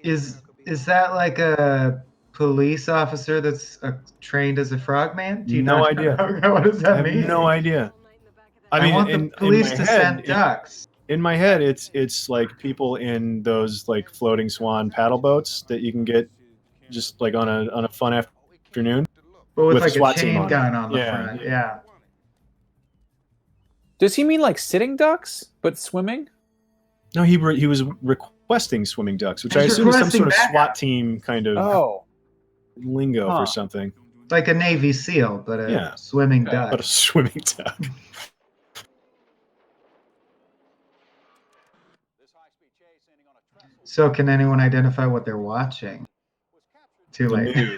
Is that like a police officer that's trained as a frogman? Do you no know idea. What does that mean? I have no idea. I want the police to send ducks. In my head, it's like people in those like floating swan paddle boats that you can get just like on a fun afternoon. But with like a SWAT chain team gun on the front. Yeah. Does he mean like sitting ducks, but swimming? No, he was requesting swimming ducks, which I He's assume is some requesting sort of backup. SWAT team kind of Oh, lingo Huh. for something. Like a Navy SEAL, but a Yeah. swimming Okay. duck. But a swimming duck. So can anyone identify what they're watching? Too The late. news.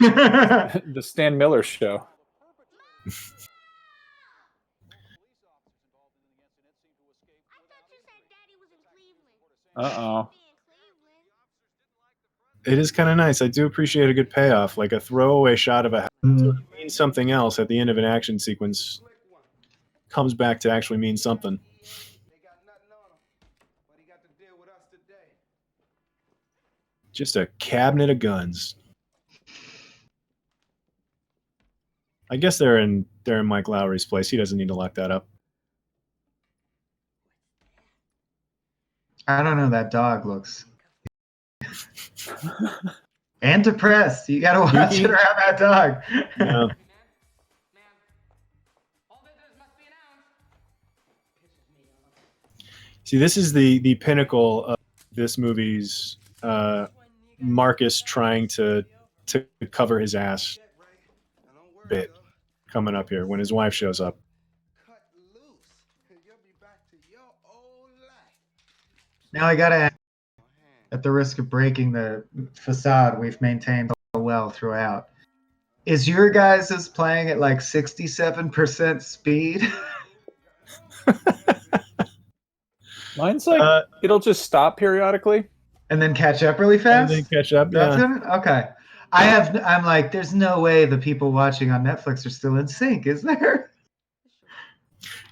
The Stan Miller show. Uh-oh. It is kind of nice. I do appreciate a good payoff, like a throwaway shot of a house Mhm. that means something else at the end of an action sequence comes back to actually mean something. Just a cabinet of guns. I guess they're in Mike Lowry's place. He doesn't need to lock that up. I don't know. That dog looks. And depressed. You gotta watch Dookie? it around that dog. Yeah. See, this is the pinnacle of this movie's Marcus trying to cover his ass bit coming up here when his wife shows up. Now I gotta ask, at the risk of breaking the facade we've maintained so well throughout, is your guys' playing at like 67% speed? Mine's like, it'll just stop periodically. And then catch up really And fast? then catch up. That's Yeah. it? Okay. I'm like, there's no way the people watching on Netflix are still in sync, is there?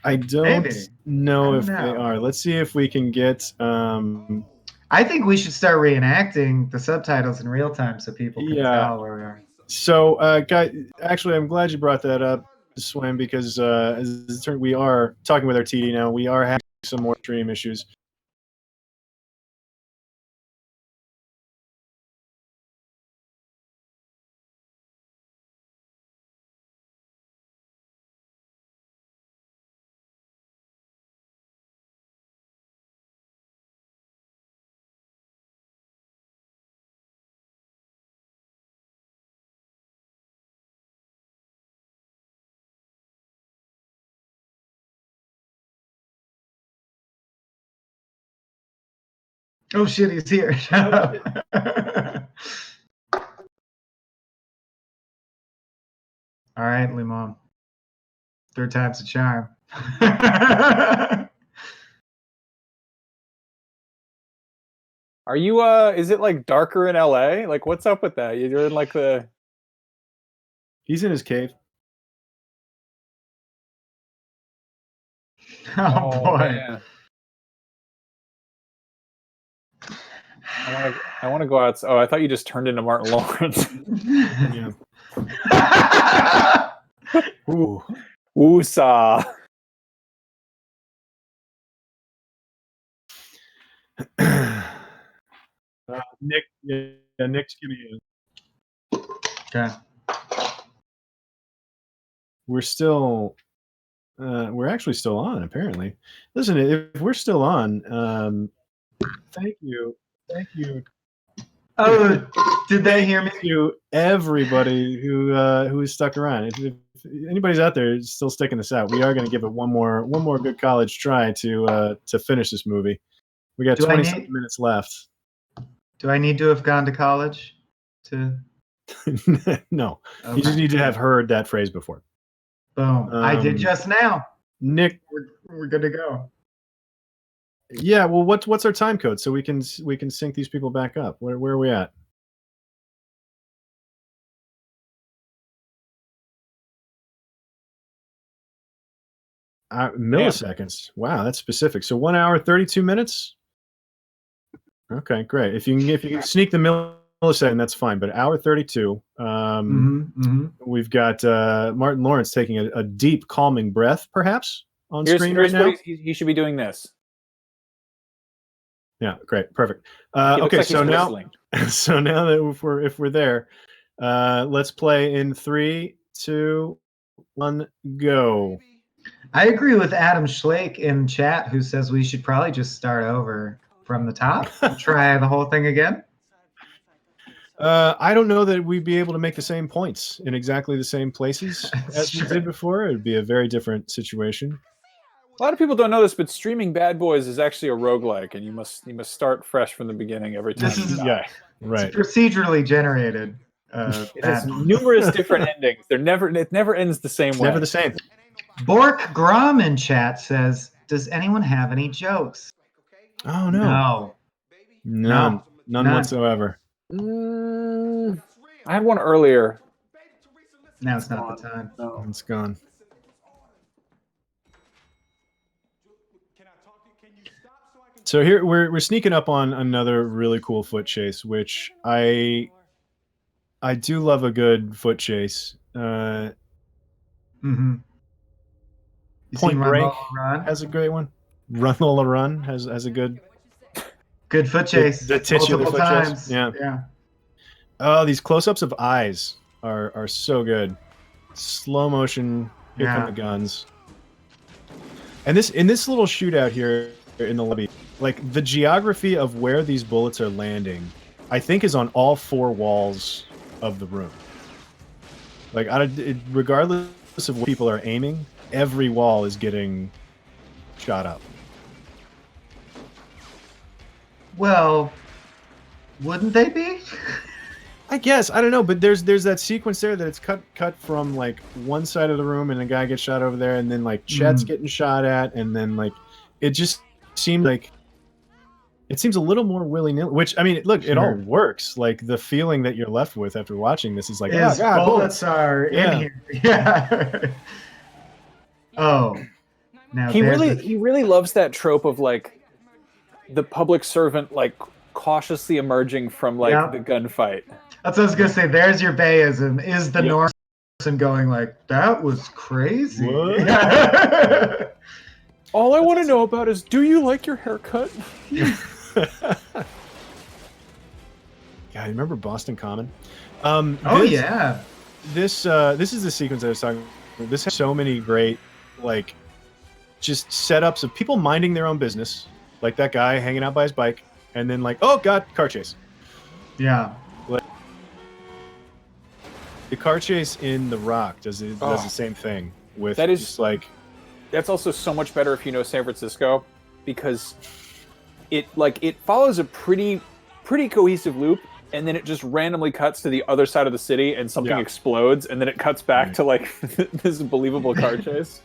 I don't Maybe. know I don't if they know. are. Let's see if we can get. I think we should start reenacting the subtitles in real time so people can Yeah. tell where we are. So, guy, actually, I'm glad you brought that up, Swim, because as it turned, we are talking with our TD now. We are having some more stream issues. Oh shit, he's here. Shut up. All right, Limon. Third time's a charm. Are you is it like darker in LA? Like what's up with that? You're in like the He's in his cave. Oh, boy. man. I want to go out. Oh, I thought you just turned into Martin Lawrence. Yeah. Ooh. Woosah. Nick, yeah, Nick's giving you. Okay. We're still. We're actually still on. Apparently, listen. If we're still on, thank you. Oh, did they hear me? To everybody who is stuck around. If anybody's out there still sticking this out, we are going to give it one more good college try to finish this movie. We got Do I 27 need- minutes left. Do I need to have gone to college to? No, Okay. you just need to have heard that phrase before. Boom. I did just now. Nick, We're good to go. yeah. Well, what's our time code so we can sync these people back up? Where are we at? Milliseconds. Wow, that's specific. So 1 hour 32 minutes. Okay, great. If you can sneak the millisecond, that's fine. But hour 32. We've got Martin Lawrence taking a deep, calming breath, perhaps on screen right now. What he should be doing this. Yeah, great, perfect. He looks Okay, like he's so now, whistling. so now that if we're there, let's play in 3, 2, 1, go. I agree with Adam Schlake in chat, who says we should probably just start over. from the top. Try the whole thing again. I don't know that we'd be able to make the same points in exactly the same places That's as we true. did before. It would be a very different situation. A lot of people don't know this, but streaming Bad Boys is actually a roguelike, and you must start fresh from the beginning every time. This you is- die. Yeah, right. It's procedurally generated. It has numerous different endings. It never ends the same It's way. never the same. Bork Grom in chat says, "Does anyone have any jokes?" Oh no, No. none whatsoever. I had one earlier. Now's not the time. No. It's gone. So here we're sneaking up on another really cool foot chase, which I do love a good foot chase. Mm-hmm. You Point seen Break Run Run? has a great one. Run Lola Run has a good. Good foot chase. The titular multiple foot chase, times. yeah. Yeah. Oh, these close-ups of eyes are so good. Slow motion. Here come Yeah. the guns. And in this little shootout here in the lobby, like the geography of where these bullets are landing, I think is on all four walls of the room. Like regardless of where people are aiming, every wall is getting shot up. Well, wouldn't they be? I guess I don't know, but there's that sequence there that it's cut from like one side of the room, and a guy gets shot over there, and then like Chet's getting shot at, and then like it just seemed like it seems a little more willy-nilly. Which I mean, look, it all works. Like the feeling that you're left with after watching this is like, oh His god, bullets are in here. Yeah. Oh. Now He there's really loves that trope of like the public servant like cautiously emerging from like Yeah. the gunfight. That's what I was gonna say. There's your Bayism. Is the Yep. Norse person going like, that was crazy? What? Yeah. All I want to know about is, do you like your haircut? Yeah, I remember Boston Common. Oh yeah. This is the sequence I was talking about. This has so many great like just setups of people minding their own business, like that guy hanging out by his bike, and then like, oh god, car chase. Yeah. The car chase in The Rock does the same thing with That is- just like That's also so much better if you know San Francisco, because it follows a pretty cohesive loop, and then it just randomly cuts to the other side of the city, and something explodes, and then it cuts back to like this believable car chase.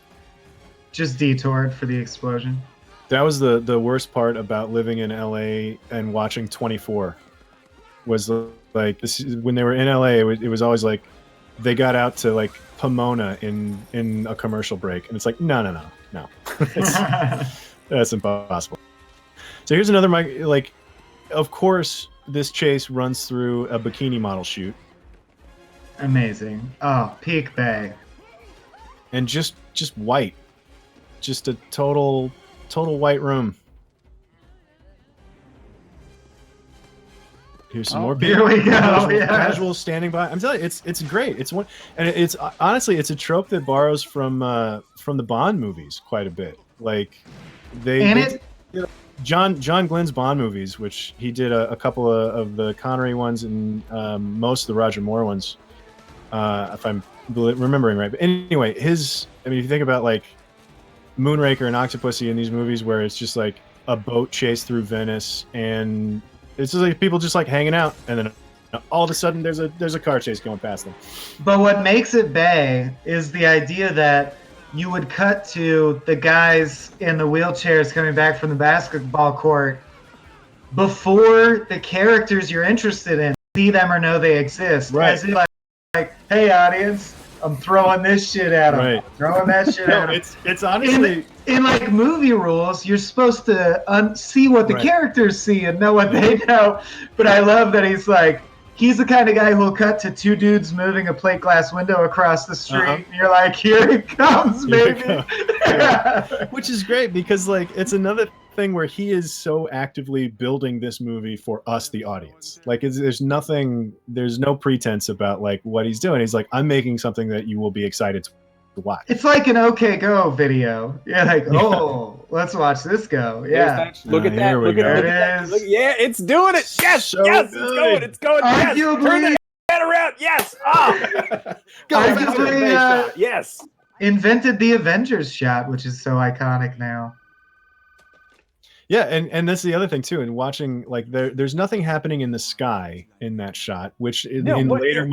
Just detoured for the explosion. that was the worst part about living in LA and watching 24 was like this when they were in LA it was always like they got out to like Pomona in a commercial break, and it's like no that's impossible. So here's another like of course this chase runs through a bikini model shoot, Amazing. Oh, Peak Bay. and just white, just a total white room. Here's some more Here we go. Yes. casual standing by. I'm telling you, it's great. It's one, and it's honestly it's a trope that borrows from the Bond movies quite a bit. Like John Glenn's Bond movies, which he did a couple of the Connery ones and most of the Roger Moore ones, if I'm remembering right. But anyway, if you think about like Moonraker and Octopussy in these movies, where it's just like a boat chase through Venice, and it's just like people just like hanging out, and then all of a sudden there's a car chase going past them. But what makes it Bay is the idea that you would cut to the guys in the wheelchairs coming back from the basketball court before the characters you're interested in see them or know they exist. Right. As in like, hey audience, I'm throwing this shit at them. Right. Throwing that shit at No, them. it's honestly In like movie rules, you're supposed to see what the Right. characters see and know what they know. But I love that he's the kind of guy who'll cut to two dudes moving a plate glass window across the street. Uh-huh. And you're like, here it comes, Here it baby. comes. Yeah. Which is great because like it's another thing where he is so actively building this movie for us, the audience. Like there's no pretense about like what he's doing. He's like, I'm making something that you will be excited to watch. It's like an OK Go video. You're like, oh, let's watch this go. There's Yeah. that. Look at Here that. we Look at, go. look There at it that. is. Yeah, it's doing it. Yes, So yes, good. it's going. It's going. Yes. Turn Arguably, that around. Yes. Ah. Go Arguably, faster. Bay shot. Yes. invented the Avengers shot, which is so iconic now. Yeah, and that's the other thing too. And watching like there's nothing happening in the sky in that shot, which in later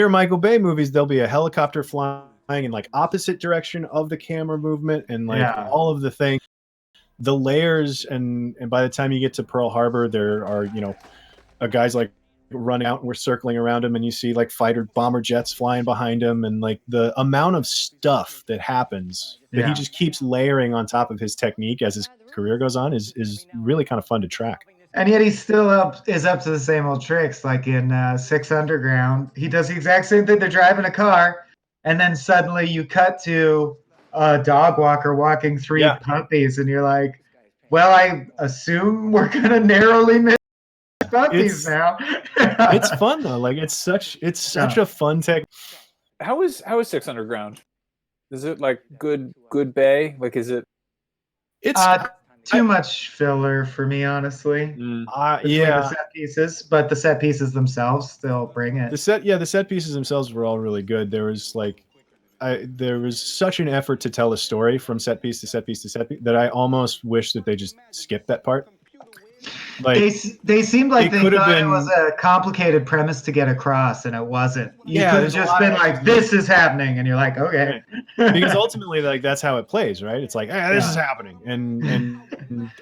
Michael Bay movies there'll be a helicopter flying in like opposite direction of the camera movement and like all of the things, the layers, and by the time you get to Pearl Harbor, there are guys like running out and we're circling around him, and you see like fighter bomber jets flying behind him, and like the amount of stuff that happens that he just keeps layering on top of his technique as his career goes on is really kind of fun to track. And yet he still is up to the same old tricks. Like in Six Underground, he does the exact same thing. They're driving a car, and then suddenly you cut to a dog walker walking three puppies, and you're like, well, I assume we're going to narrowly miss puppies now. It's fun though. Like it's such a fun tech. How is Six Underground? Is it like good Bay? Like is it? It's too much filler for me, honestly. The set pieces, but the set pieces themselves still bring it. The set pieces themselves were all really good. There was like, there was such an effort to tell a story from set piece to set piece to set piece that I almost wish that they just skipped that part. Like they seemed like they thought it was a complicated premise to get across, and it wasn't. You could have just been like, "This is happening," and you're like, "Okay." Because ultimately, like that's how it plays, right? It's like, this is happening, and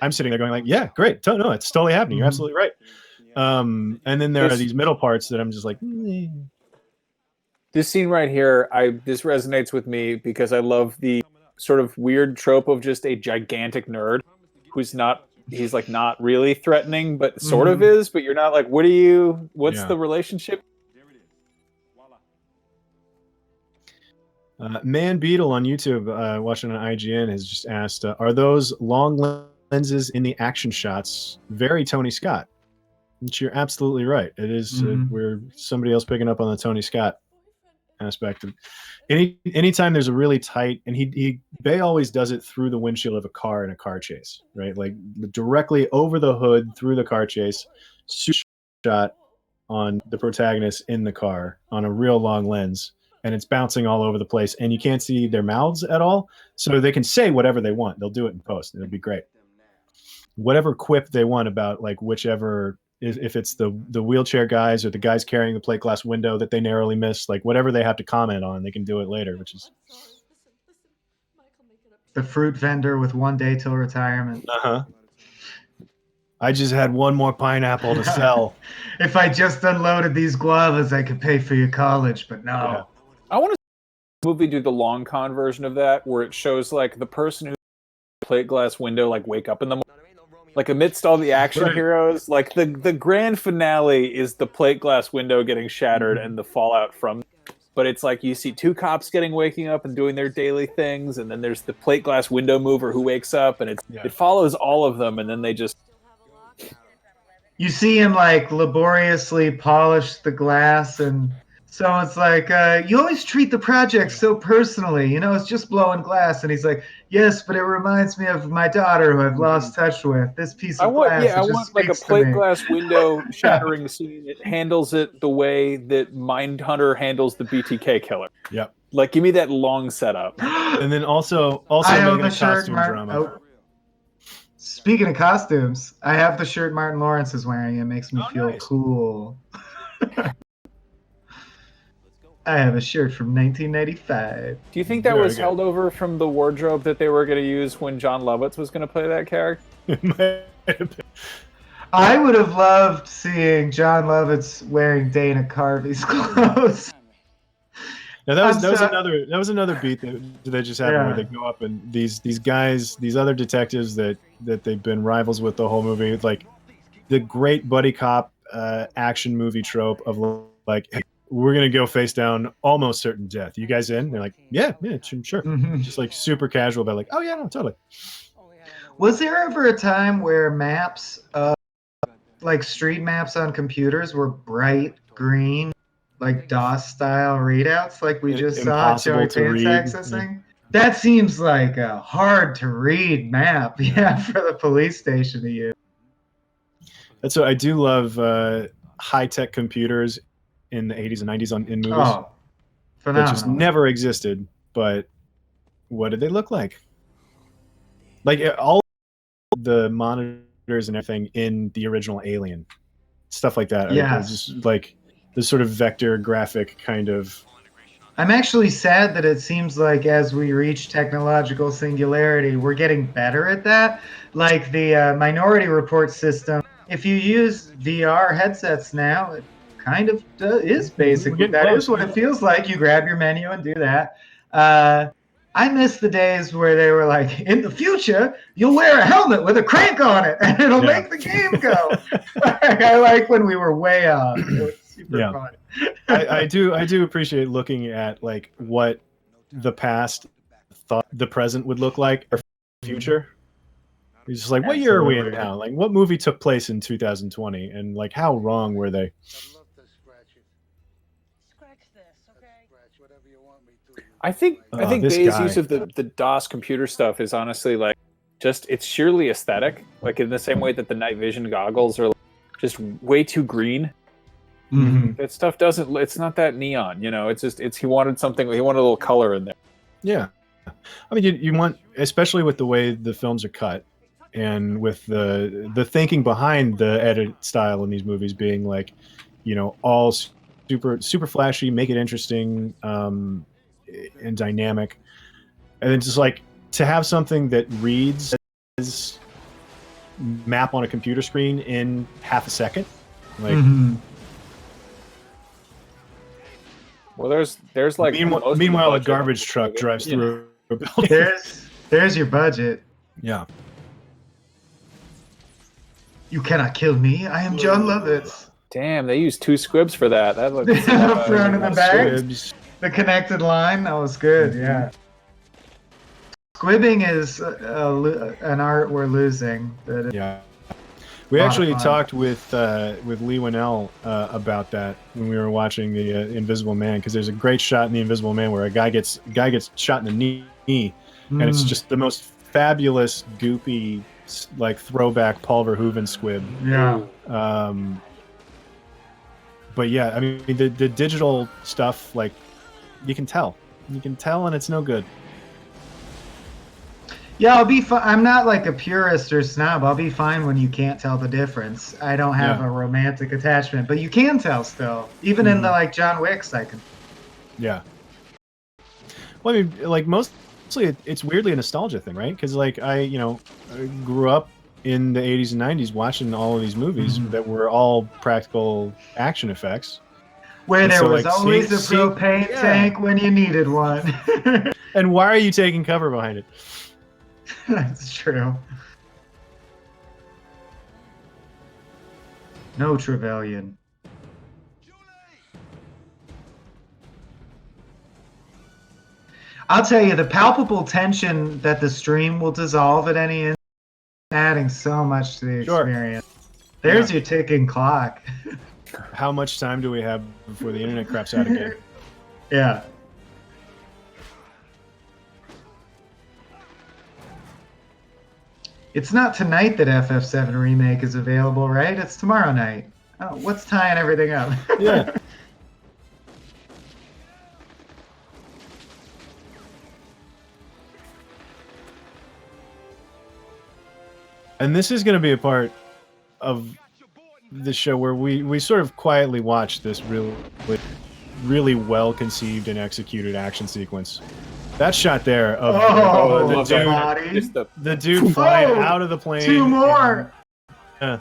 I'm sitting there going, like, "Yeah, great, no, it's totally happening. You're absolutely right." And then there are these middle parts that I'm just like, This scene right here, this resonates with me because I love the sort of weird trope of just a gigantic nerd who's not. He's like not really threatening, but sort of is. But you're not like, what's the relationship? Man Beetle on YouTube, watching on IGN, has just asked, are those long lenses in the action shots very Tony Scott? Which you're absolutely right. It is. We're somebody else picking up on the Tony Scott aspect of anytime there's a really tight, and Bay always does it through the windshield of a car in a car chase, right? Like directly over the hood through the car chase, shot on the protagonist in the car on a real long lens, and it's bouncing all over the place, and you can't see their mouths at all, so they can say whatever they want. They'll do it in post, and it'll be great. Whatever quip they want about like whichever. If it's the wheelchair guys or the guys carrying the plate glass window that they narrowly miss, like whatever they have to comment on, they can do it later, which is the fruit vendor with 1 day till retirement. I just had one more pineapple to sell. If I just unloaded these guavas, I could pay for your college, but no. Yeah. I want to see the movie do the long con version of that, where it shows like the person who plate glass window like wake up in the morning. Like amidst all the action heroes, like the grand finale is the plate glass window getting shattered and the fallout from. But it's like you see two cops waking up and doing their daily things, and then there's the plate glass window mover who wakes up, and it follows all of them, and then they just. You see him like laboriously polish the glass, and so it's like you always treat the project so personally. It's just blowing glass, and he's like, "Yes, but it reminds me of my daughter who I've lost touch with. This piece of glass." I want like a plate glass window shattering scene. It handles it the way that Mindhunter handles the BTK killer. Yep. Like, give me that long setup. And then also making a costume drama. Speaking of costumes, I have the shirt Martin Lawrence is wearing. It makes me feel cool. I have a shirt from 1995. Do you think that was held over from the wardrobe that they were going to use when John Lovitz was going to play that character? I would have loved seeing John Lovitz wearing Dana Carvey's clothes. Now that was another beat that just happened where they go up and these guys, these other detectives that they've been rivals with the whole movie, like the great buddy cop action movie trope of like, hey, we're gonna go face down almost certain death. You guys in? They're like, yeah, sure. Just like super casual about like, oh yeah, no, totally. Was there ever a time where maps, like street maps on computers, were bright green like DOS style readouts, like we just saw Impossible Joey to Pants read. accessing. That seems like a hard to read map, yeah, for the police station to use. That's what I do love. High tech computers in the 80s and 90s in movies Oh, that just phenomenal. never existed. But what did they look like? Like all the monitors and everything in the original Alien, stuff like that. Yes. Just like the sort of vector graphic kind of. I'm actually sad that it seems like as we reach technological singularity, we're getting better at that. Like the Minority Report system, if you use VR headsets now, it kind of is basically getting that close, is what yeah. it feels like. You grab your menu and do that. I miss the days where they were like, in the future, you'll wear a helmet with a crank on it, and it'll Yeah. make the game go. I like when we were way off. It was super fun. I do appreciate looking at like what the past thought the present would look like or future. It's just like, what year are we in Absolutely. now? Like, what movie took place in 2020, and like, how wrong were they? Scratch this, okay? I think this Bay's guy. use of the DOS computer stuff is honestly like just it's sheerly aesthetic. Like in the same way that the night vision goggles are just way too green. Mhm. That stuff doesn't. It's not that neon. You know. It's just. It's he wanted something. He wanted a little color in there. Yeah, I mean, you want, especially with the way the films are cut, and with the thinking behind the edit style in these movies being like, you know, all super flashy, make it interesting, and dynamic, and then just like to have something that reads as map on a computer screen in half a second, like. Mhm. Well, there's like most of the Meanwhile, a budget garbage of the truck movie, drives you know. through a building. There's your budget. Yeah. You cannot kill me. I am John Lovitz. Damn, they used 2 squibs for that. That looks Thrown in the bag. Squibs. The connected line. That was good. Yeah. Squibbing is an art we're losing. Yeah. We Lot of actually fun. talked with Lee Winnell about that when we were watching the Invisible Man, because there's a great shot in the Invisible Man where a guy gets shot in the knee, and it's just the most fabulous, goopy, like throwback Paul Verhoeven squib. Yeah. But yeah, I mean the digital stuff, like you can tell, and it's no good. Yeah, I'll be fine. I'm not like a purist or snob. I'll be fine when you can't tell the difference. I don't have a romantic attachment, but you can tell still. Even in the like John Wicks, I can. Yeah. Well, I mean, like mostly it's weirdly a nostalgia thing, right? Because like I grew up in the 80s and 90s watching all of these movies that were all practical action effects. Where And there so, was like, always seeing- a propane tank when you needed one. And why are you taking cover behind it? That's true. No Trevelyan. I'll tell you, the palpable tension that the stream will dissolve at any instant, adding so much to the Sure. experience. There's your ticking clock. How much time do we have before the internet craps out again? Yeah. It's not tonight that FF7 Remake is available, right? It's tomorrow night. Oh, what's tying everything up? Yeah. And this is going to be a part of the show where we sort of quietly watch this really well conceived and executed action sequence. That shot there of Oh, the the body. Just the dude flying Oh, out of the plane. 2 more. Yeah.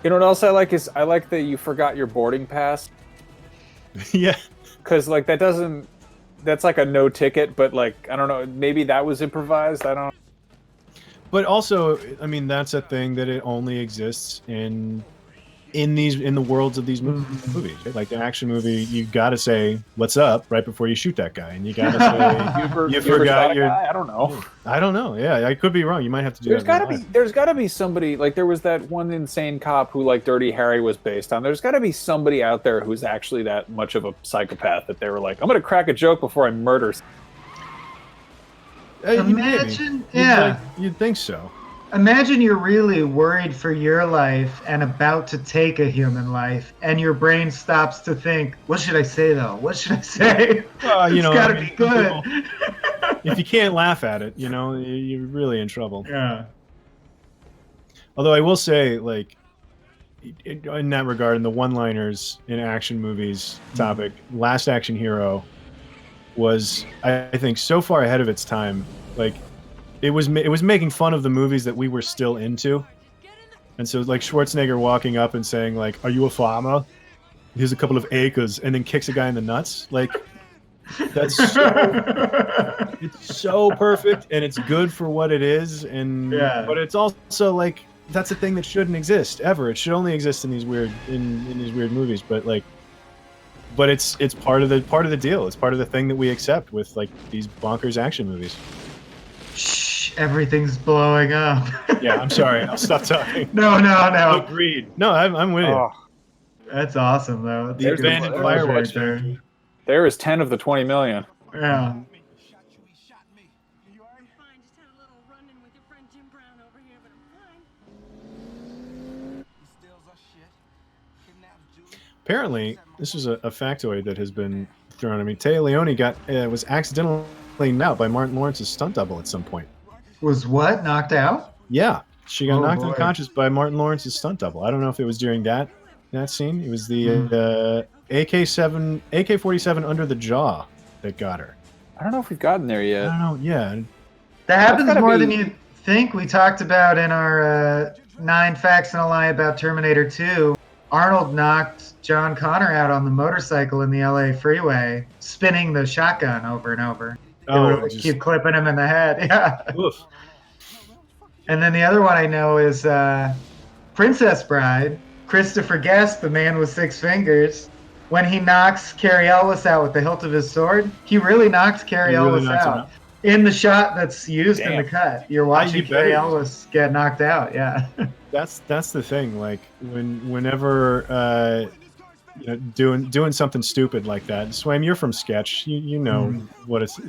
You know what else I like is I like that you forgot your boarding pass, Yeah. because like that's like a no ticket, but like I don't know, maybe that was improvised. I don't. But also, I mean, that's a thing that it only exists in in the worlds of these movies. Right? Like the action movie, you got to say what's up right before you shoot that guy, and you got to say you forgot your. I don't know. I don't know. Yeah, I could be wrong. You might have to do There's that. There's gotta be somebody, like there was that one insane cop who like Dirty Harry was based on. There's gotta be somebody out there who's actually that much of a psychopath that they were like, I'm gonna crack a joke before I murder. Imagine, you'd think so. Imagine you're really worried for your life and about to take a human life, and your brain stops to think, what should I say, though? What should I say? You know, gotta be good. If you can't laugh at it, you know, you're really in trouble. Yeah. Although I will say, like, in that regard, in the one-liners in action movies topic, Last Action Hero was, I think, so far ahead of its time. Like, it was making fun of the movies that we were still into, and so like Schwarzenegger walking up and saying like, "Are you a farmer? Here's a couple of acres," and then kicks a guy in the nuts. Like, that's it's so perfect, and it's good for what it is, and but it's also like that's a thing that shouldn't exist ever. It should only exist in these weird in these weird movies, but it's part of the deal. It's part of the thing that we accept with like these bonkers action movies. Shh, everything's blowing up. Yeah, I'm sorry. I'll stop talking. No. Agreed. No, I'm with you. That's awesome, though. The abandoned fireworks factory. There is 10 of the 20 million. Yeah. I'm fine. Just had a little run-in with your friend Jim Brown over here, but I'm fine. Apparently, this is a factoid that has been thrown at me. Téa Leoni was accidentally knocked out by Martin Lawrence's stunt double at some point. Was what? Knocked out? Yeah, she got knocked unconscious by Martin Lawrence's stunt double. I don't know if it was during that scene. It was the AK-47 under the jaw that got her. I don't know if we've gotten there yet. I don't know. Yeah, that happens more than you think. We talked about in our 9 Facts and a Lie about Terminator 2. Arnold knocked John Connor out on the motorcycle in the LA freeway, spinning the shotgun over and over. Keep clipping him in the head. Yeah. Oof. And then the other one I know is Princess Bride. Christopher Guest, the man with 6 fingers, when he knocks Carrie Ellis out with the hilt of his sword, he really knocked Carrie Ellis out. In the shot that's used in the cut. You're watching Carrie Ellis get knocked out. Yeah. That's the thing. Like whenever you know, doing something stupid like that. Swam, you're from sketch. You know what it's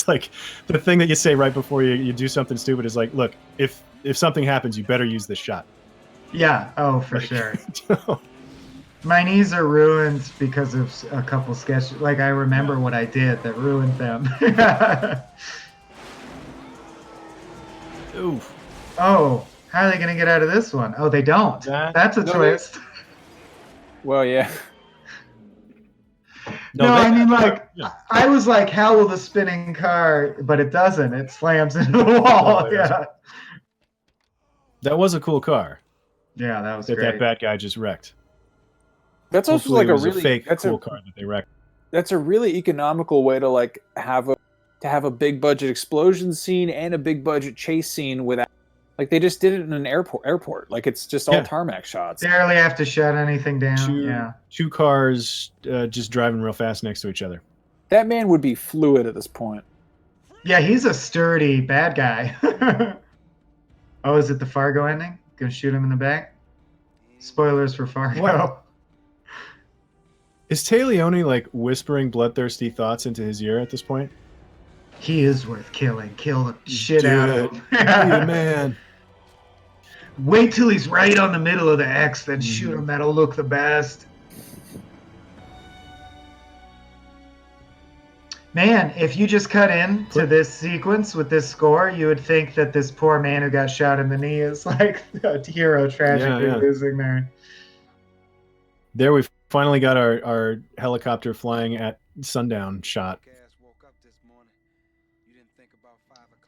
like. The thing that you say right before you do something stupid is like, look, if something happens, you better use this shot. Yeah. Oh, for sure. My knees are ruined because of a couple sketches. Like, I remember what I did that ruined them. Oof. Oh, how are they going to get out of this one? Oh, they don't. That's a twist. Well, yeah. No, I mean, like, I was like, how will the spinning car? But it doesn't. It slams into the wall. Yeah. That was a cool car. Yeah, that was great. That bad guy just wrecked. That's also like a really fake cool car that they wrecked. That's a really economical way to like have a big budget explosion scene and a big budget chase scene without, like, they just did it in an airport. Like, it's just all tarmac shots. Barely have to shut anything down. Two cars just driving real fast next to each other. That man would be fluid at this point. Yeah, he's a sturdy bad guy. Oh, is it the Fargo ending? Gonna shoot him in the back? Spoilers for Fargo. Wow. Is Téa Leoni like whispering bloodthirsty thoughts into his ear at this point? He is worth killing. Kill the shit out of him. Yeah, man. Wait till he's right on the middle of the X, then shoot him. That'll look the best. Man, if you just cut in to this sequence with this score, you would think that this poor man who got shot in the knee is like a hero tragically losing there. There we've finally got our helicopter flying at sundown shot.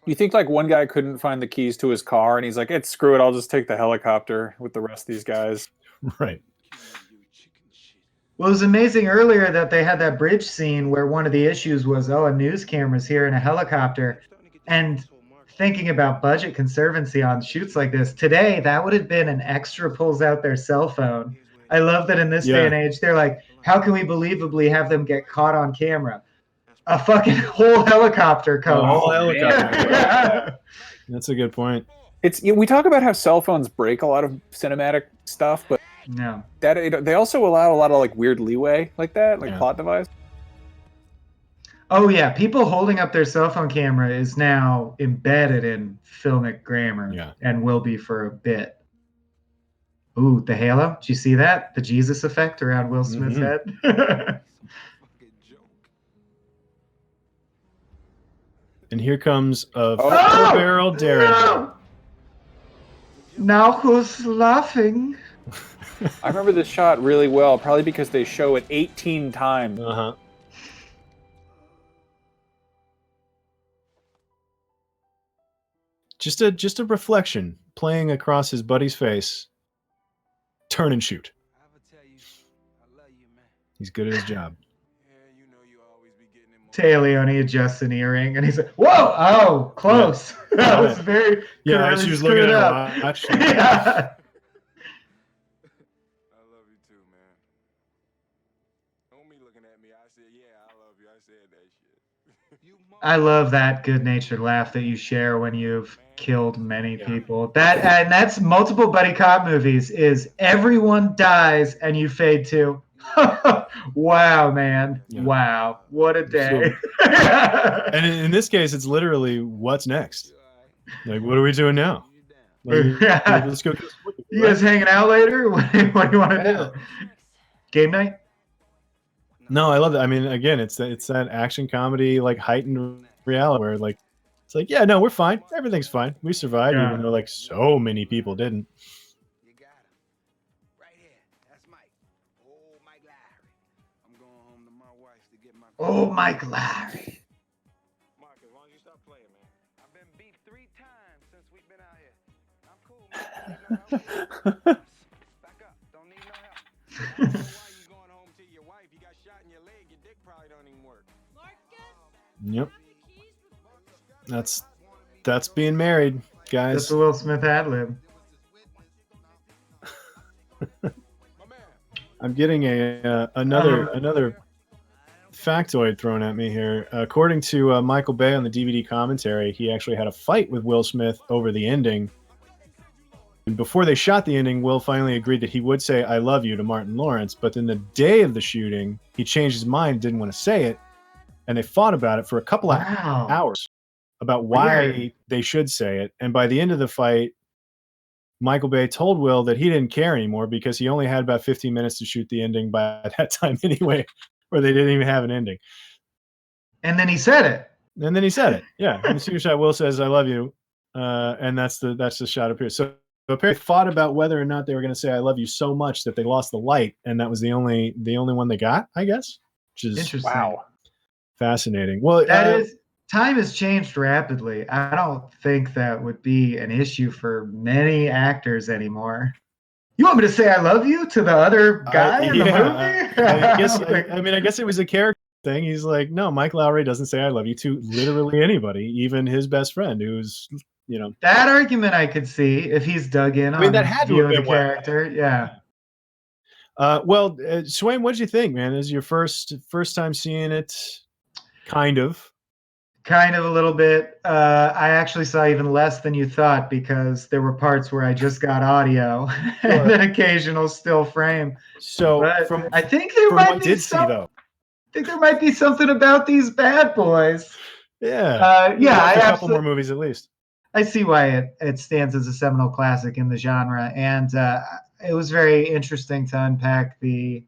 You think like one guy couldn't find the keys to his car and he's like, screw it, I'll just take the helicopter with the rest of these guys. Right. Well, it was amazing earlier that they had that bridge scene where one of the issues was, a news camera's here in a helicopter. And thinking about budget conservancy on shoots like this, today that would have been an extra pulls out their cell phone I love that in this day Yeah. and age, they're like, how can we believably have them get caught on camera? A fucking whole helicopter comes. A whole Oh, man. helicopter. Yeah. That's a good point. It's we talk about how cell phones break a lot of cinematic stuff, but No. that they also allow a lot of like weird leeway like that, like Yeah. plot device. Oh yeah, people holding up their cell phone camera is now embedded in filmic grammar Yeah. and will be for a bit. Ooh, the halo. Did you see that? The Jesus effect around Will Smith's head. And here comes a Oh. full-barrel Derringer. No! Now who's laughing? I remember this shot really well, probably because they show it 18 times. Uh-huh. Just a reflection playing across his buddy's face. Turn and shoot. He's good at his job. Tay Leone adjusts an earring and he's like, whoa! Oh, close. Yeah. That was very. Yeah, really she was looking at screwed her up. watch. Yeah. I love that good-natured laugh that you share when you've killed many people. That's multiple buddy cop movies. Is everyone dies and you fade to, wow, man, Yeah. wow, what a day. And in this case, it's literally what's next. Like, what are we doing now? Like, let's go. You guys hanging out later? What do you want to do? Game night? No, I love that. I mean, again, it's that action comedy, like heightened reality where like it's like, yeah, no, we're fine. Everything's fine. We survived, Yeah. even though like so many people didn't. You got him. Right here. That's Mike. Oh, Mike Larry. I'm going home to my wife to get my... Oh, Mike Larry. Marcus, why don't you stop playing, man? I've been beat 3 times since we've been out here. I'm cool, man. Back up. Don't need no help. I don't know why you going home to your wife. You got shot in your leg. Your dick probably don't even work. Yep. That's being married, guys. That's a Will Smith ad lib. I'm getting another factoid thrown at me here. According to Michael Bay on the DVD commentary, he actually had a fight with Will Smith over the ending. And before they shot the ending, Will finally agreed that he would say "I love you" to Martin Lawrence. But then the day of the shooting, he changed his mind, didn't want to say it, and they fought about it for a couple of Wow. hours about why Weird. they should say it. And by the end of the fight, Michael Bay told Will that he didn't care anymore because he only had about 15 minutes to shoot the ending by that time anyway, or they didn't even have an ending. And then he said it. And then he said it. Yeah. In the senior shot, Will says, "I love you." And that's the shot up here. So apparently fought about whether or not they were going to say "I love you" so much that they lost the light. And that was the only one they got, I guess, which is Interesting. Wow. fascinating. Well, That is, time has changed rapidly. I don't think that would be an issue for many actors anymore. You want me to say "I love you" to the other guy in the movie? I guess it was a character thing. He's like, no, Mike Lowry doesn't say "I love you" to literally anybody, even his best friend, who's, you know. That argument I could see if he's dug in on that had to view have of the been one. character. Yeah. Well, Swain, what did you think, man? This is your first time seeing it, kind of. Kind of a little bit. I actually saw even less than you thought because there were parts where I just got audio and an occasional still frame. So But I think there from what might I be did see, some, though, I think there might be something about these bad boys. yeah, Yeah, watch I a couple more absolutely, movies at least. I see why it stands as a seminal classic in the genre, and it was very interesting to unpack the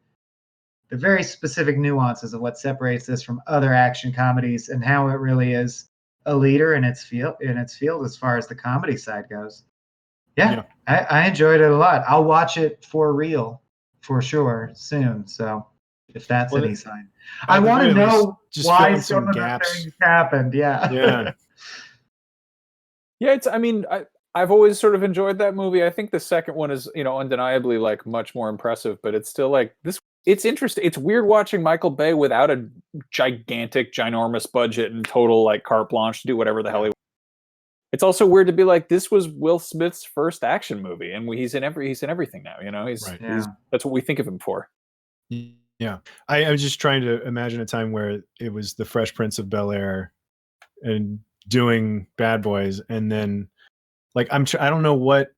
very specific nuances of what separates this from other action comedies and how it really is a leader in its field as far as the comedy side goes. Yeah. I enjoyed it a lot. I'll watch it for real, for sure, soon. So if that's any sign, I want to know why some of the things happened. Yeah. Yeah. Yeah, I've always sort of enjoyed that movie. I think the second one is, undeniably like much more impressive, but it's still like this. It's interesting. It's weird watching Michael Bay without a gigantic, ginormous budget and total like carte blanche to do whatever the hell he wants. It's also weird to be like, this was Will Smith's first action movie, and he's in everything now. You know, Right. that's what we think of him for. Yeah, I was just trying to imagine a time where it was the Fresh Prince of Bel-Air and doing Bad Boys, and then like I don't know what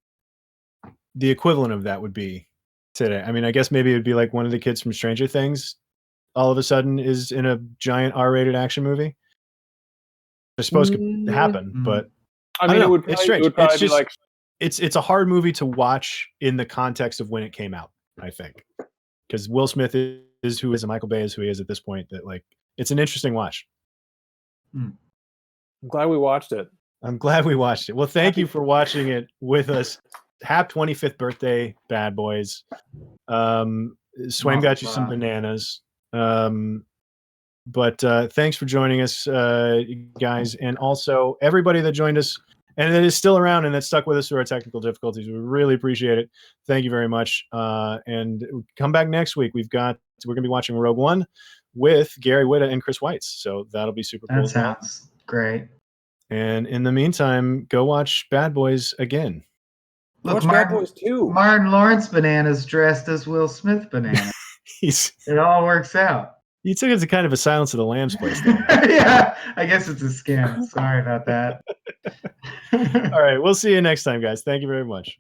the equivalent of that would be today. I mean, I guess maybe it would be like one of the kids from Stranger Things all of a sudden is in a giant R-rated action movie. I suppose could happen, but I don't mean, know. it would It's probably, strange. it would probably It's be just like, it's a hard movie to watch in the context of when it came out, I think. Because Will Smith is who is and Michael Bay is who he is at this point, that like it's an interesting watch. I'm glad we watched it. I'm glad we watched it. Well, thank you for watching it with us. Happy 25th birthday, Bad Boys. Swaim got you some bananas. But thanks for joining us, guys. And also everybody that joined us and that is still around and that stuck with us through our technical difficulties. We really appreciate it. Thank you very much. And come back next week. We're going to be watching Rogue One with Gary Whitta and Chris Weitz. So that'll be super cool. That sounds great. And in the meantime, go watch Bad Boys again. Look, Watch Bad Boys too. Martin Lawrence Bananas dressed as Will Smith Bananas. It all works out. You took it to kind of a Silence of the Lambs place there. Yeah, I guess it's a scam. Sorry about that. All right, we'll see you next time, guys. Thank you very much.